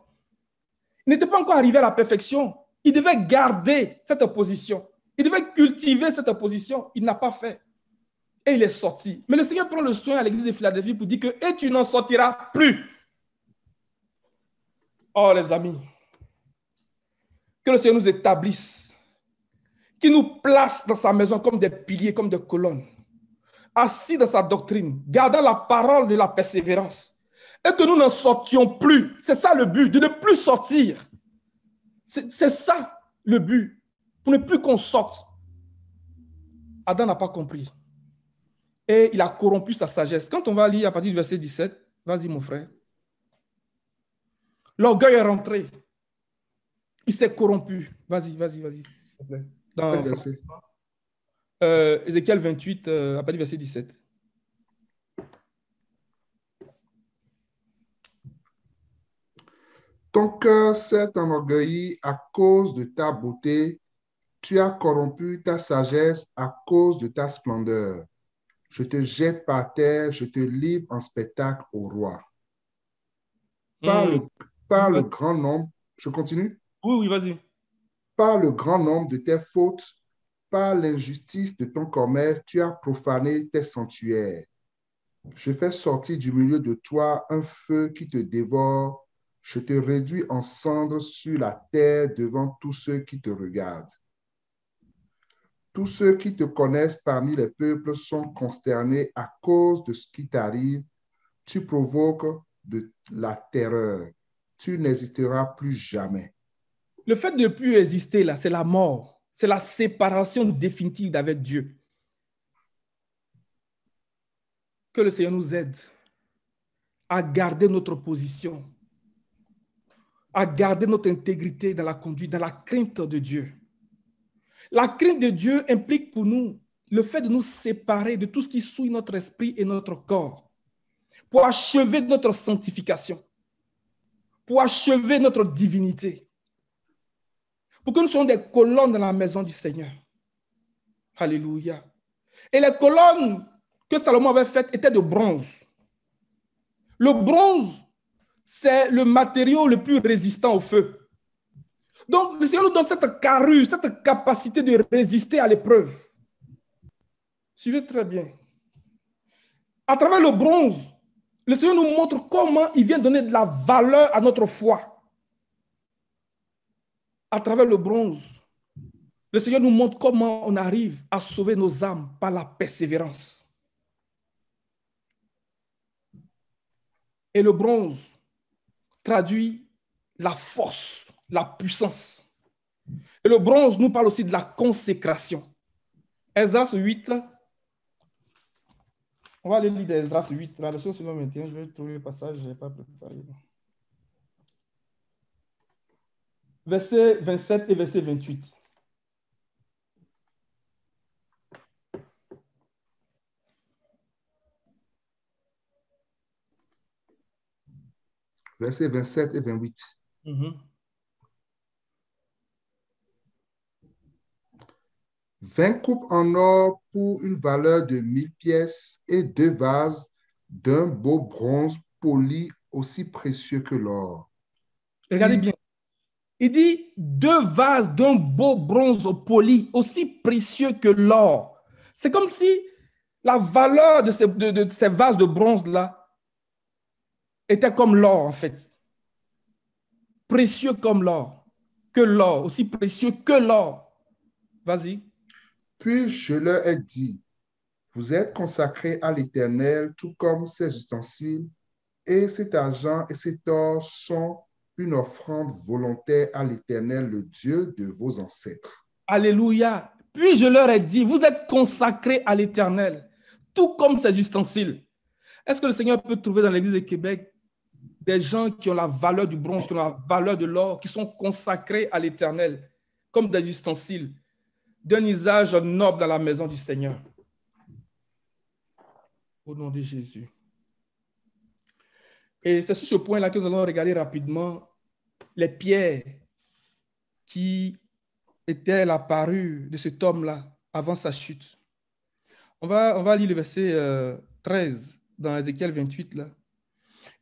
Speaker 1: Il n'était pas encore arrivé à la perfection. Il devait garder cette position. Il devait cultiver cette position. Il n'a pas fait. Et il est sorti. Mais le Seigneur prend le soin à l'église de Philadelphie pour dire que « Et tu n'en sortiras plus ». Oh les amis, que le Seigneur nous établisse, qu'il nous place dans sa maison comme des piliers, comme des colonnes, assis dans sa doctrine, gardant la parole de la persévérance, et que nous n'en sortions plus. C'est ça le but, de ne plus sortir. C'est ça le but, pour ne plus qu'on sorte. Adam n'a pas compris. Et il a corrompu sa sagesse. Quand on va lire à partir du verset 17, vas-y mon frère. L'orgueil est rentré. Il s'est corrompu. Vas-y, s'il te plaît. Dans Ézéchiel 28, à partir du verset 17.
Speaker 2: Ton cœur s'est enorgueilli à cause de ta beauté. Tu as corrompu ta sagesse à cause de ta splendeur. Je te jette par terre, je te livre en spectacle au roi. Par le grand nombre, je continue?
Speaker 1: Oui, vas-y.
Speaker 2: Par le grand nombre de tes fautes, par l'injustice de ton commerce, tu as profané tes sanctuaires. Je fais sortir du milieu de toi un feu qui te dévore. Je te réduis en cendres sur la terre devant tous ceux qui te regardent. Tous ceux qui te connaissent parmi les peuples sont consternés à cause de ce qui t'arrive. Tu provoques de la terreur. Tu n'existeras plus jamais.
Speaker 1: Le fait de ne plus exister, là, c'est la mort. C'est la séparation définitive d'avec Dieu. Que le Seigneur nous aide à garder notre position, à garder notre intégrité dans la conduite, dans la crainte de Dieu. La crainte de Dieu implique pour nous le fait de nous séparer de tout ce qui souille notre esprit et notre corps pour achever notre sanctification, pour achever notre divinité, pour que nous soyons des colonnes dans la maison du Seigneur. Alléluia. Et les colonnes que Salomon avait faites étaient de bronze. Le bronze, c'est le matériau le plus résistant au feu. Donc, le Seigneur nous donne cette carrure, cette capacité de résister à l'épreuve. Suivez très bien. À travers le bronze, le Seigneur nous montre comment il vient donner de la valeur à notre foi. À travers le bronze, le Seigneur nous montre comment on arrive à sauver nos âmes par la persévérance. Et le bronze traduit la force, la puissance. Et le bronze nous parle aussi de la consécration. Esdras 8, là. On va aller lire Esdras 8, la version suivante 21. Je vais trouver le passage, je n'ai pas préparé. Verset 27 et verset 28.
Speaker 2: Versets 27 et 28. 20 coupes en or pour une valeur de 1000 pièces et 2 vases d'un beau bronze poli aussi précieux que l'or.
Speaker 1: Regardez bien. Il dit 2 vases d'un beau bronze poli aussi précieux que l'or. C'est comme si la valeur de ces vases de bronze-là était comme l'or, en fait. Précieux comme l'or. Que l'or, aussi précieux que l'or. Vas-y.
Speaker 2: Puis je leur ai dit, vous êtes consacrés à l'Éternel, tout comme ces ustensiles, et cet argent et cet or sont une offrande volontaire à l'Éternel, le Dieu de vos ancêtres.
Speaker 1: Alléluia. Puis je leur ai dit, vous êtes consacrés à l'Éternel, tout comme ces ustensiles. Est-ce que le Seigneur peut trouver dans l'Église de Québec des gens qui ont la valeur du bronze, qui ont la valeur de l'or, qui sont consacrés à l'Éternel, comme des ustensiles, d'un usage noble dans la maison du Seigneur? Au nom de Jésus. Et c'est sur ce point-là que nous allons regarder rapidement les pierres qui étaient la parure de cet homme-là avant sa chute. On va lire le verset 13 dans Ézéchiel 28, là.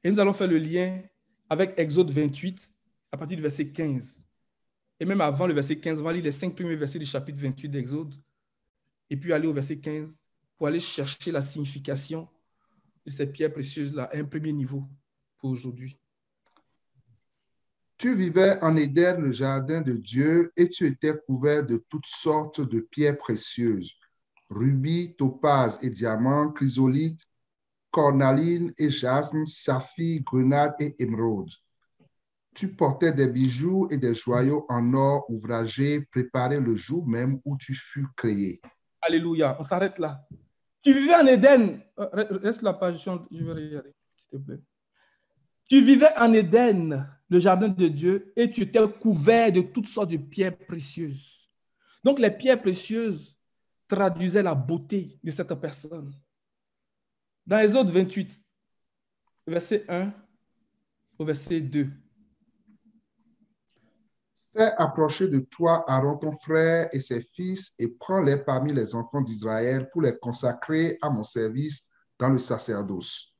Speaker 1: Et nous allons faire le lien avec Exode 28 à partir du verset 15. Et même avant le verset 15, on va lire les 5 premiers versets du chapitre 28 d'Exode. Et puis aller au verset 15 pour aller chercher la signification de ces pierres précieuses-là à un premier niveau pour aujourd'hui.
Speaker 2: Tu vivais en Éden, le jardin de Dieu, et tu étais couvert de toutes sortes de pierres précieuses. rubis, topaz et diamant, chrysolite, cornaline et jasme, saphir, grenade et émeraude. Tu portais des bijoux et des joyaux en or ouvragé, préparés le jour même où tu fus créé.
Speaker 1: Alléluia. On s'arrête là. Tu vivais en Éden. Reste la page, je vais regarder, s'il te plaît. Tu vivais en Éden, le jardin de Dieu, et tu étais couvert de toutes sortes de pierres précieuses. Donc, les pierres précieuses traduisaient la beauté de cette personne. Dans Exode 28, verset 1 au verset 2.
Speaker 2: Fais approcher de toi Aaron ton frère et ses fils et prends-les parmi les enfants d'Israël pour les consacrer à mon service dans le sacerdoce.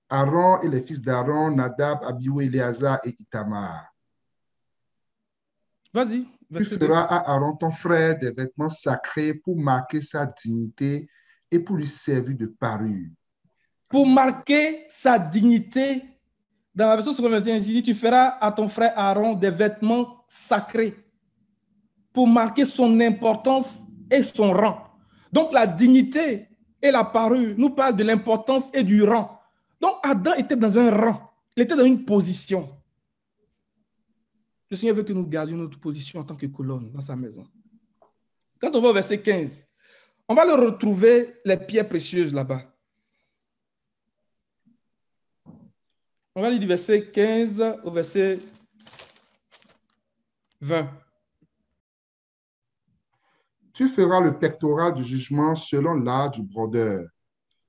Speaker 2: Aaron et les fils d'Aaron, Nadab, Abihu, Éléazar et Itamar.
Speaker 1: Vas-y,
Speaker 2: Tu
Speaker 1: verset 2.
Speaker 2: feras à Aaron ton frère des vêtements sacrés pour marquer sa dignité et pour lui servir de parure.
Speaker 1: Pour marquer sa dignité, dans la version 21, il dit, tu feras à ton frère Aaron des vêtements sacrés pour marquer son importance et son rang. Donc la dignité et la parure nous parlent de l'importance et du rang. Donc Adam était dans un rang, il était dans une position. Le Seigneur veut que nous gardions notre position en tant que colonne dans sa maison. Quand on va au verset 15, on va le retrouver, les pierres précieuses là-bas. On va lire du verset 15 au verset 20.
Speaker 2: Tu feras le pectoral du jugement selon l'art du brodeur.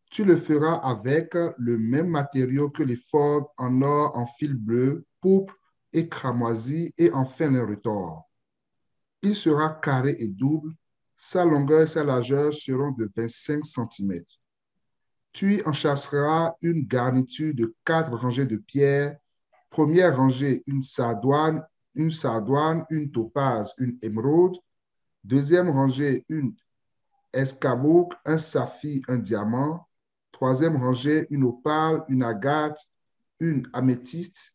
Speaker 2: Tu le feras avec le même matériau que l'éphod en or, en fil bleu, pourpre et cramoisi et en fin lin retors. Il sera carré et double. Sa longueur et sa largeur seront de 25 cm. Tu y enchâsseras une garniture de 4 rangées de pierres. Première rangée, une sardoine, une topaze, une émeraude. Deuxième rangée, une escarboucle, un saphir, un diamant. Troisième rangée, une opale, une agate, une améthyste.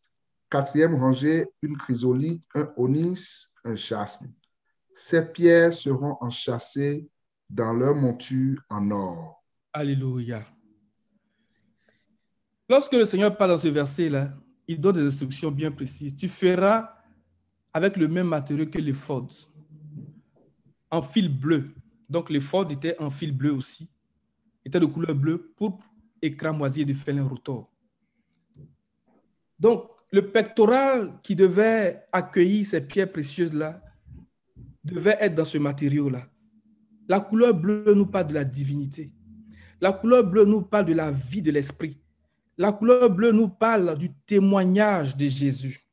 Speaker 2: Quatrième rangée, une chrysolite, un onyx, un jasme. Ces pierres seront enchâssées dans leur monture en or.
Speaker 1: Alléluia. Lorsque le Seigneur parle dans ce verset-là, il donne des instructions bien précises. Tu feras avec le même matériau que l'éphod, en fil bleu. Donc l'éphod était en fil bleu aussi. Il était de couleur bleue, pourpre et cramoisi de fin lin retors. Donc le pectoral qui devait accueillir ces pierres précieuses-là devait être dans ce matériau-là. La couleur bleue nous parle de la divinité. La couleur bleue nous parle de la vie de l'esprit. La couleur bleue nous parle du témoignage de Jésus.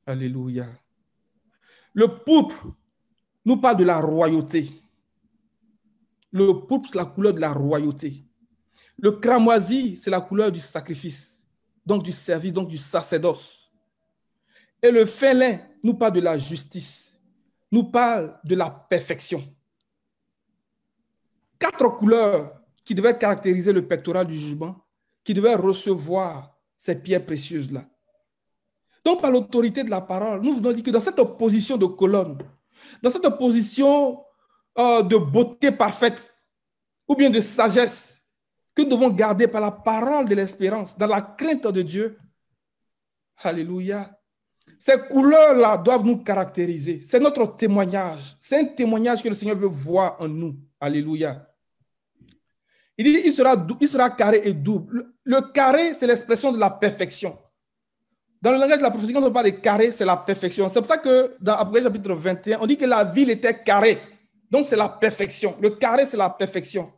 Speaker 1: Alléluia. Le pourpre nous parle de la royauté. Le pourpre, c'est la couleur de la royauté. Le cramoisi, c'est la couleur du sacrifice, donc du service, donc du sacerdoce. Et le fin lin nous parle de la justice, nous parle de la perfection. 4 couleurs qui devaient caractériser le pectoral du jugement, qui devaient recevoir ces pierres précieuses-là. Donc, par l'autorité de la parole, nous venons dire que dans cette position de colonne, dans cette position de beauté parfaite, ou bien de sagesse, que nous devons garder par la parole de l'espérance, dans la crainte de Dieu. Alléluia. Ces couleurs-là doivent nous caractériser. C'est notre témoignage. C'est un témoignage que le Seigneur veut voir en nous. Alléluia. Il dit, il sera carré et double. Le carré, c'est l'expression de la perfection. Dans le langage de la prophétie, quand on parle de carré, c'est la perfection. C'est pour ça que dans Apocalypse chapitre 21, on dit que la ville était carrée. Donc, c'est la perfection. Le carré, c'est la perfection.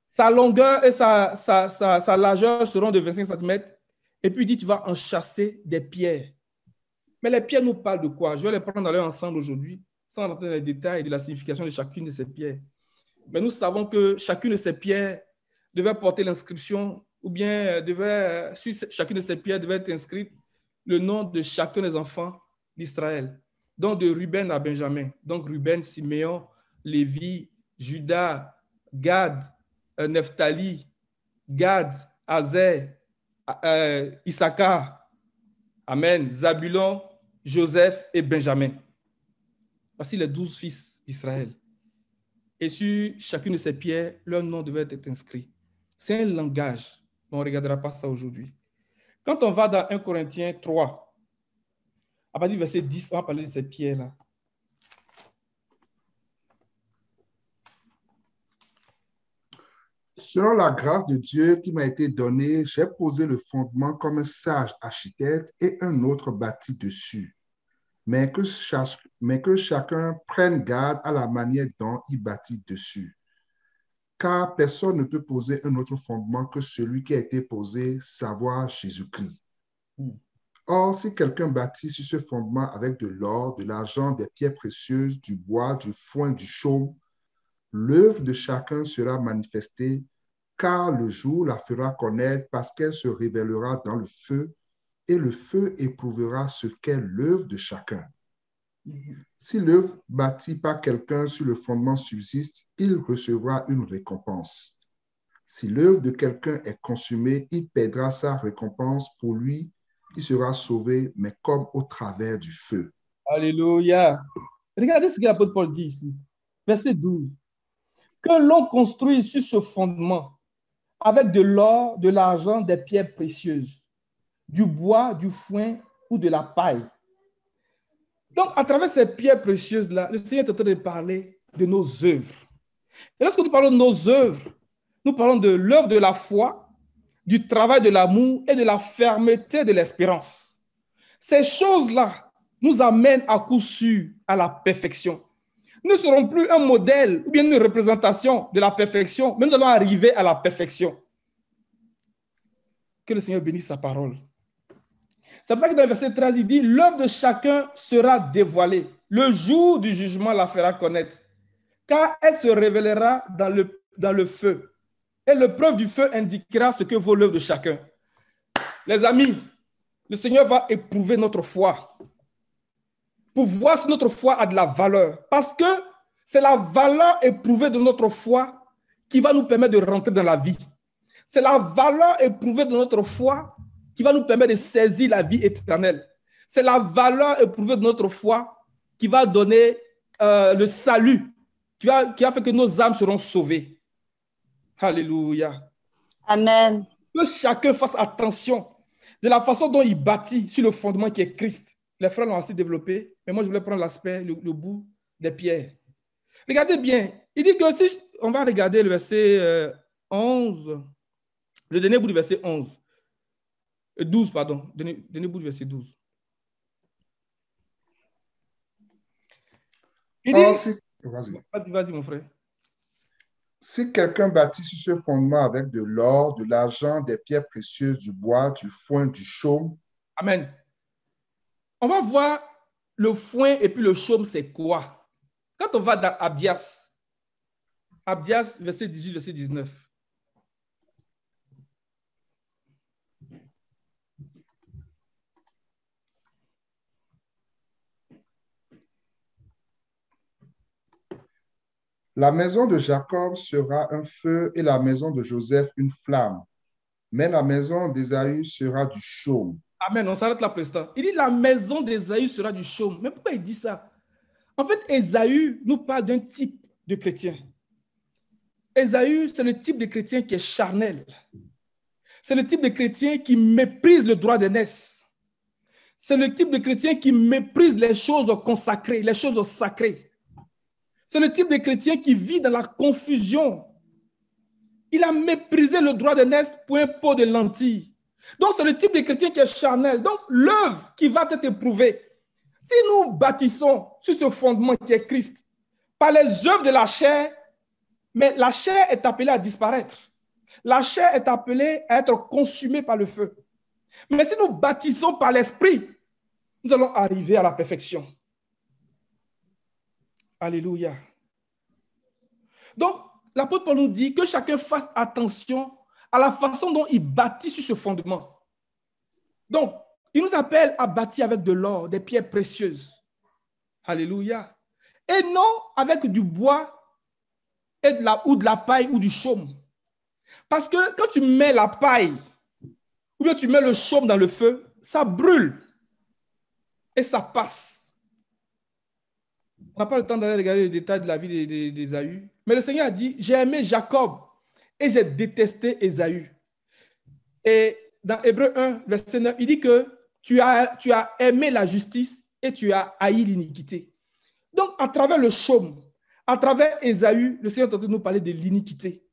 Speaker 1: Sa longueur et sa largeur seront de 25 cm. Et puis, il dit, tu vas enchâsser des pierres. Mais les pierres nous parlent de quoi? Je vais les prendre ensemble aujourd'hui, sans rentrer dans les détails de la signification de chacune de ces pierres. Mais nous savons que chacune de ces pierres devait porter l'inscription, ou bien sur chacune de ces pierres devait être inscrite le nom de chacun des enfants d'Israël. Donc de Ruben à Benjamin. Donc Ruben, Siméon, Lévi, Judas, Gad, Nephtali, Gad, Azer, Issachar, Amen, Zabulon, Joseph et Benjamin. Voici les 12 fils d'Israël. Et sur chacune de ces pierres, leur nom devait être inscrit. C'est un langage. On ne regardera pas ça aujourd'hui. Quand on va dans 1 Corinthiens 3, à partir du verset 10, on va parler de ces pierres-là.
Speaker 2: Selon la grâce de Dieu qui m'a été donnée, j'ai posé le fondement comme un sage architecte et un autre bâti dessus. Mais que chacun prenne garde à la manière dont il bâtit dessus. Car personne ne peut poser un autre fondement que celui qui a été posé, savoir Jésus-Christ. Or, si quelqu'un bâtit sur ce fondement avec de l'or, de l'argent, des pierres précieuses, du bois, du foin, du chaume, l'œuvre de chacun sera manifestée, car le jour la fera connaître parce qu'elle se révélera dans le feu, et le feu éprouvera ce qu'est l'œuvre de chacun. Si l'œuvre bâtie par quelqu'un sur le fondement subsiste, il recevra une récompense. Si l'œuvre de quelqu'un est consumée, il perdra sa récompense. Pour lui, il sera sauvé, mais comme au travers du feu.
Speaker 1: Alléluia. Regardez ce que l'apôtre Paul dit ici. Verset 12. Que l'on construise sur ce fondement avec de l'or, de l'argent, des pierres précieuses, du bois, du foin ou de la paille. Donc, à travers ces pierres précieuses-là, le Seigneur est en train de parler de nos œuvres. Et lorsque nous parlons de nos œuvres, nous parlons de l'œuvre de la foi, du travail de l'amour et de la fermeté de l'espérance. Ces choses-là nous amènent à coup sûr à la perfection. Nous ne serons plus un modèle ou bien une représentation de la perfection, mais nous allons arriver à la perfection. Que le Seigneur bénisse sa parole. C'est pour ça que dans le verset 13, il dit « L'œuvre de chacun sera dévoilée. Le jour du jugement la fera connaître, car elle se révélera dans le feu. Et l'épreuve du feu indiquera ce que vaut l'œuvre de chacun. » Les amis, le Seigneur va éprouver notre foi pour voir si notre foi a de la valeur. Parce que c'est la valeur éprouvée de notre foi qui va nous permettre de rentrer dans la vie. C'est la valeur éprouvée de notre foi qui va nous permettre de saisir la vie éternelle. C'est la valeur éprouvée de notre foi qui va donner le salut, qui va faire que nos âmes seront sauvées. Alléluia.
Speaker 4: Amen.
Speaker 1: Que chacun fasse attention de la façon dont il bâtit sur le fondement qui est Christ. Les frères l'ont assez développé, mais moi je voulais prendre l'aspect, le bout des pierres. Regardez bien, il dit que si on va regarder le verset 11, le dernier bout du verset 12, pardon, dernier bout du verset 12. Il dit, vas-y mon frère.
Speaker 2: Si quelqu'un bâtit sur ce fondement avec de l'or, de l'argent, des pierres précieuses, du bois, du foin, du chaume.
Speaker 1: Amen. On va voir le foin et puis le chaume, c'est quoi? Quand on va dans Abdias, verset 18, verset 19.
Speaker 2: La maison de Jacob sera un feu et la maison de Joseph une flamme, mais la maison d'Ésaü sera du chaume.
Speaker 1: Amen, on s'arrête là pour l'instant. Il dit la maison d'Ésaü sera du chaume. Mais pourquoi il dit ça? En fait, Ésaü nous parle d'un type de chrétien. Ésaü, c'est le type de chrétien qui est charnel. C'est le type de chrétien qui méprise le droit d'aînesse. C'est le type de chrétien qui méprise les choses consacrées, les choses sacrées. C'est le type de chrétien qui vit dans la confusion. Il a méprisé le droit d'aînesse pour un pot de lentilles. Donc, c'est le type de chrétien qui est charnel. Donc, l'œuvre qui va être éprouvée, si nous bâtissons sur ce fondement qui est Christ, par les œuvres de la chair, mais la chair est appelée à disparaître. La chair est appelée à être consumée par le feu. Mais si nous bâtissons par l'esprit, nous allons arriver à la perfection. Alléluia. Donc, l'apôtre Paul nous dit que chacun fasse attention à la façon dont il bâtit sur ce fondement. Donc, il nous appelle à bâtir avec de l'or, des pierres précieuses. Alléluia. Et non avec du bois et ou de la paille ou du chaume. Parce que quand tu mets la paille ou bien tu mets le chaume dans le feu, ça brûle et ça passe. On n'a pas le temps d'aller regarder les détails de la vie d'Ésaü. Mais le Seigneur a dit, j'ai aimé Jacob et j'ai détesté Ésaü. Et dans Hébreux 1, verset 9, il dit que tu as aimé la justice et tu as haï l'iniquité. Donc, à travers le chaume, à travers Ésaü, le Seigneur est en train de nous parler de l'iniquité.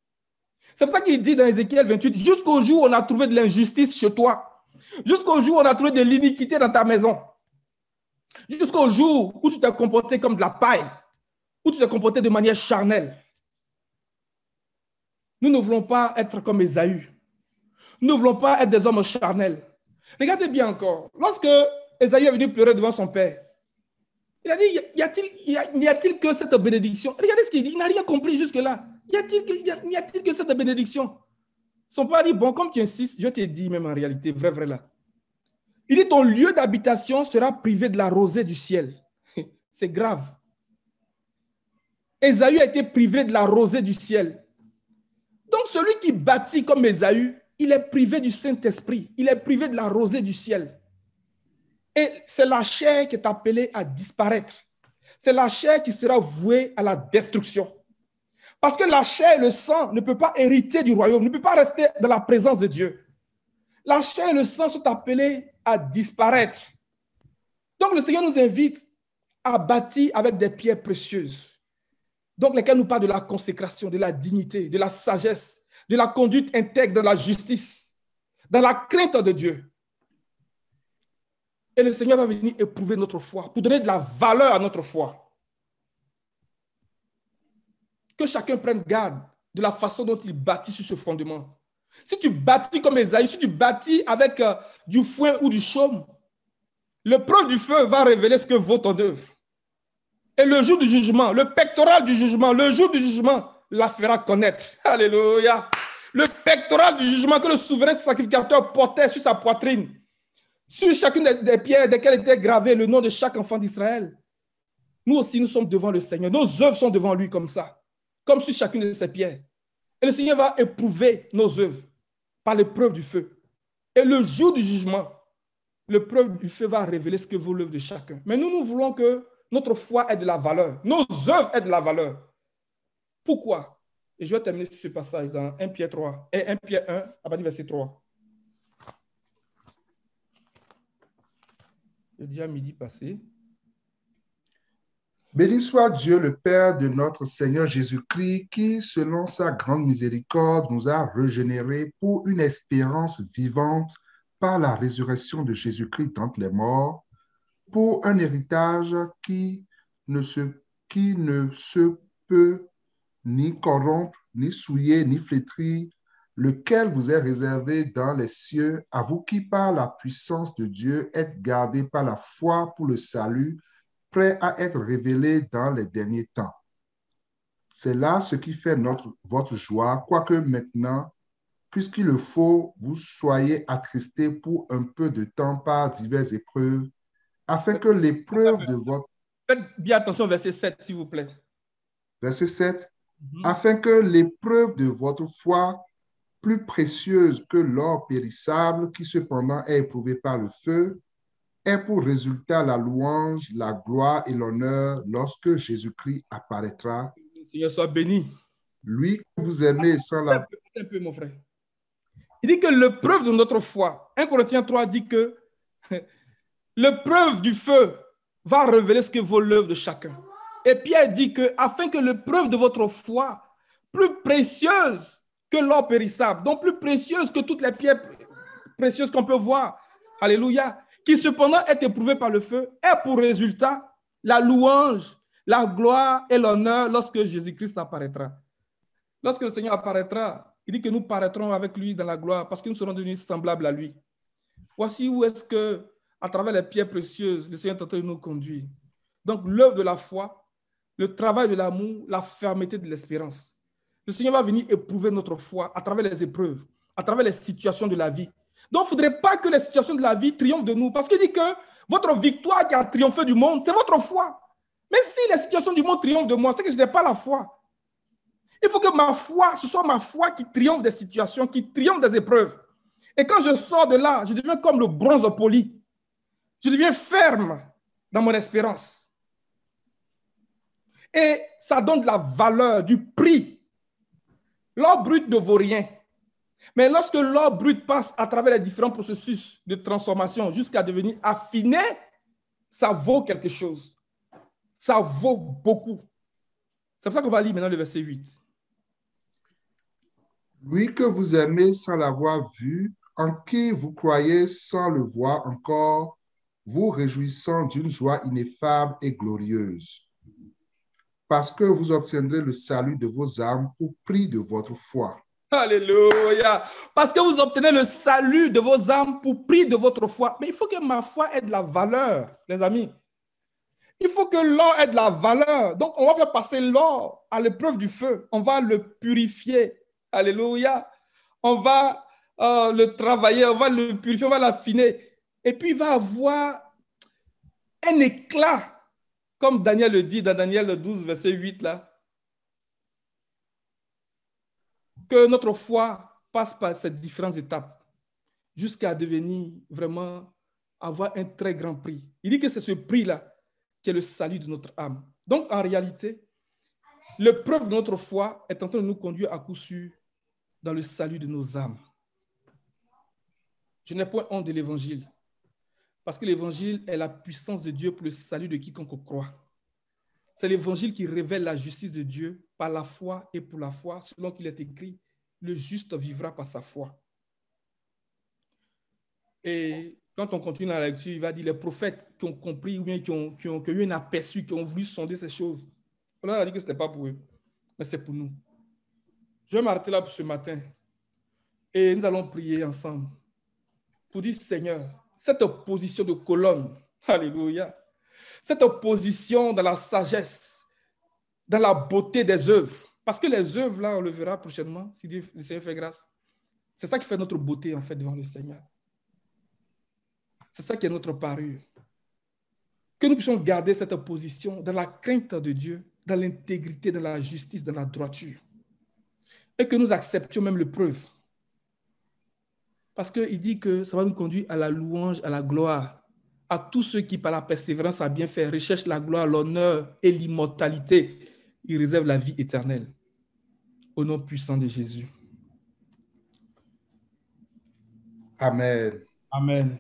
Speaker 1: C'est pour ça qu'il dit dans Ézéchiel 28, jusqu'au jour où on a trouvé de l'injustice chez toi, jusqu'au jour où on a trouvé de l'iniquité dans ta maison, jusqu'au jour où tu t'es comporté comme de la paille, où tu t'es comporté de manière charnelle. Nous ne voulons pas être comme Ésaü. Nous ne voulons pas être des hommes charnels. Regardez bien encore. Lorsque Ésaü est venu pleurer devant son père, il a dit, n'y a-t-il que cette bénédiction? Regardez ce qu'il dit, il n'a rien compris jusque-là. N'y a-t-il que cette bénédiction? Son père dit, bon, comme tu insistes, je t'ai dit même en réalité, vrai là. Il dit, ton lieu d'habitation sera privé de la rosée du ciel. C'est grave. Ésaü a été privé de la rosée du ciel. Donc celui qui bâtit comme Ésaü, il est privé du Saint-Esprit. Il est privé de la rosée du ciel. Et c'est la chair qui est appelée à disparaître. C'est la chair qui sera vouée à la destruction. Parce que la chair et le sang ne peuvent pas hériter du royaume, ne peuvent pas rester dans la présence de Dieu. La chair et le sang sont appelés à disparaître. Donc le Seigneur nous invite à bâtir avec des pierres précieuses. Donc lesquelles nous parlent de la consécration, de la dignité, de la sagesse, de la conduite intègre, de la justice, dans la crainte de Dieu. Et le Seigneur va venir éprouver notre foi pour donner de la valeur à notre foi. Que chacun prenne garde de la façon dont il bâtit sur ce fondement. Si tu bâtis comme Ésaü, si tu bâtis avec du foin ou du chaume, le preuve du feu va révéler ce que vaut ton œuvre. Et le jour du jugement, le pectoral du jugement, le jour du jugement la fera connaître. Alléluia. Le pectoral du jugement que le souverain sacrificateur portait sur sa poitrine, sur chacune des pierres desquelles était gravé le nom de chaque enfant d'Israël. Nous aussi, nous sommes devant le Seigneur. Nos œuvres sont devant lui comme ça, comme sur chacune de ces pierres. Et le Seigneur va éprouver nos œuvres par l'épreuve du feu. Et le jour du jugement, l'épreuve du feu va révéler ce que vaut l'œuvre de chacun. Mais nous, nous voulons que notre foi ait de la valeur. Nos œuvres aient de la valeur. Pourquoi? Et je vais terminer sur ce passage dans 1 Pierre 3, et 1 Pierre 1, à partir du verset 3. C'est déjà midi passé.
Speaker 2: Béni soit Dieu, le Père de notre Seigneur Jésus-Christ, qui, selon sa grande miséricorde, nous a régénérés pour une espérance vivante par la résurrection de Jésus-Christ d'entre les morts, pour un héritage qui ne se peut ni corrompre, ni souiller, ni flétrir, lequel vous est réservé dans les cieux, à vous qui, par la puissance de Dieu, êtes gardés par la foi pour le salut, prêt à être révélé dans les derniers temps. C'est là ce qui fait votre joie, quoique maintenant, puisqu'il le faut, vous soyez attristés pour un peu de temps par diverses épreuves, afin que l'épreuve de votre...
Speaker 1: Faites bien attention au verset 7, s'il vous plaît.
Speaker 2: Verset 7. Afin que l'épreuve de votre foi, plus précieuse que l'or périssable, qui cependant est éprouvé par le feu, ait pour résultat la louange, la gloire et l'honneur lorsque Jésus-Christ apparaîtra.
Speaker 1: Le Seigneur soit béni.
Speaker 2: Lui que vous aimez sans la...
Speaker 1: Un peu, mon frère. Il dit que l'épreuve de notre foi, 1 Corinthiens 3 dit que l'épreuve du feu va révéler ce que vaut l'œuvre de chacun. Et Pierre dit que afin que l'épreuve de votre foi, plus précieuse que l'or périssable, donc plus précieuse que toutes les pierres précieuses qu'on peut voir, alléluia, qui cependant est éprouvée par le feu, ait pour résultat la louange, la gloire et l'honneur lorsque Jésus-Christ apparaîtra. Lorsque le Seigneur apparaîtra, il dit que nous paraîtrons avec lui dans la gloire parce que nous serons devenus semblables à lui. Voici où est-ce que, à travers les pierres précieuses, le Seigneur est en train de nous conduire. Donc l'œuvre de la foi, le travail de l'amour, la fermeté de l'espérance. Le Seigneur va venir éprouver notre foi à travers les épreuves, à travers les situations de la vie. Donc, il ne faudrait pas que les situations de la vie triomphent de nous. Parce qu'il dit que votre victoire qui a triomphé du monde, c'est votre foi. Mais si les situations du monde triomphent de moi, c'est que je n'ai pas la foi. Il faut que ma foi, ce soit ma foi qui triomphe des situations, qui triomphe des épreuves. Et quand je sors de là, je deviens comme le bronze poli. Je deviens ferme dans mon espérance. Et ça donne de la valeur, du prix. L'or brut ne vaut rien. Mais lorsque l'or brut passe à travers les différents processus de transformation jusqu'à devenir affiné, ça vaut quelque chose. Ça vaut beaucoup. C'est pour ça qu'on va lire maintenant le verset 8.
Speaker 2: Lui que vous aimez sans l'avoir vu, en qui vous croyez sans le voir encore, vous réjouissant d'une joie ineffable et glorieuse, parce que vous obtiendrez le salut de vos âmes au prix de votre foi.
Speaker 1: Alléluia. Parce que vous obtenez le salut de vos âmes pour prix de votre foi. Mais il faut que ma foi ait de la valeur, les amis. Il faut que l'or ait de la valeur. Donc, on va faire passer l'or à l'épreuve du feu. On va le purifier. Alléluia. On va le travailler, on va le purifier, on va l'affiner. Et puis, il va avoir un éclat, comme Daniel le dit dans Daniel 12, verset 8, là. Que notre foi passe par ces différentes étapes jusqu'à devenir vraiment, avoir un très grand prix. Il dit que c'est ce prix-là qui est le salut de notre âme. Donc, en réalité, l'épreuve de notre foi est en train de nous conduire à coup sûr dans le salut de nos âmes. Je n'ai point honte de l'évangile, parce que l'évangile est la puissance de Dieu pour le salut de quiconque croit. C'est l'évangile qui révèle la justice de Dieu par la foi et pour la foi, selon qu'il est écrit, le juste vivra par sa foi. Et quand on continue dans la lecture, il va dire les prophètes qui ont compris ou bien qui ont eu un aperçu, qui ont voulu sonder ces choses. On a dit que ce n'était pas pour eux, mais c'est pour nous. Je vais m'arrêter là pour ce matin et nous allons prier ensemble pour dire, Seigneur, cette opposition de colonne, alléluia, cette opposition dans la sagesse, dans la beauté des œuvres, parce que les œuvres, là, on le verra prochainement, si Dieu, le Seigneur fait grâce, c'est ça qui fait notre beauté, en fait, devant le Seigneur. C'est ça qui est notre parure. Que nous puissions garder cette position dans la crainte de Dieu, dans l'intégrité, dans la justice, dans la droiture. Et que nous acceptions même l'épreuve. Parce qu'il dit que ça va nous conduire à la louange, à la gloire, à tous ceux qui, par la persévérance à bien faire, recherchent la gloire, l'honneur et l'immortalité. Ils réservent la vie éternelle. Au nom puissant de Jésus.
Speaker 2: Amen.
Speaker 1: Amen.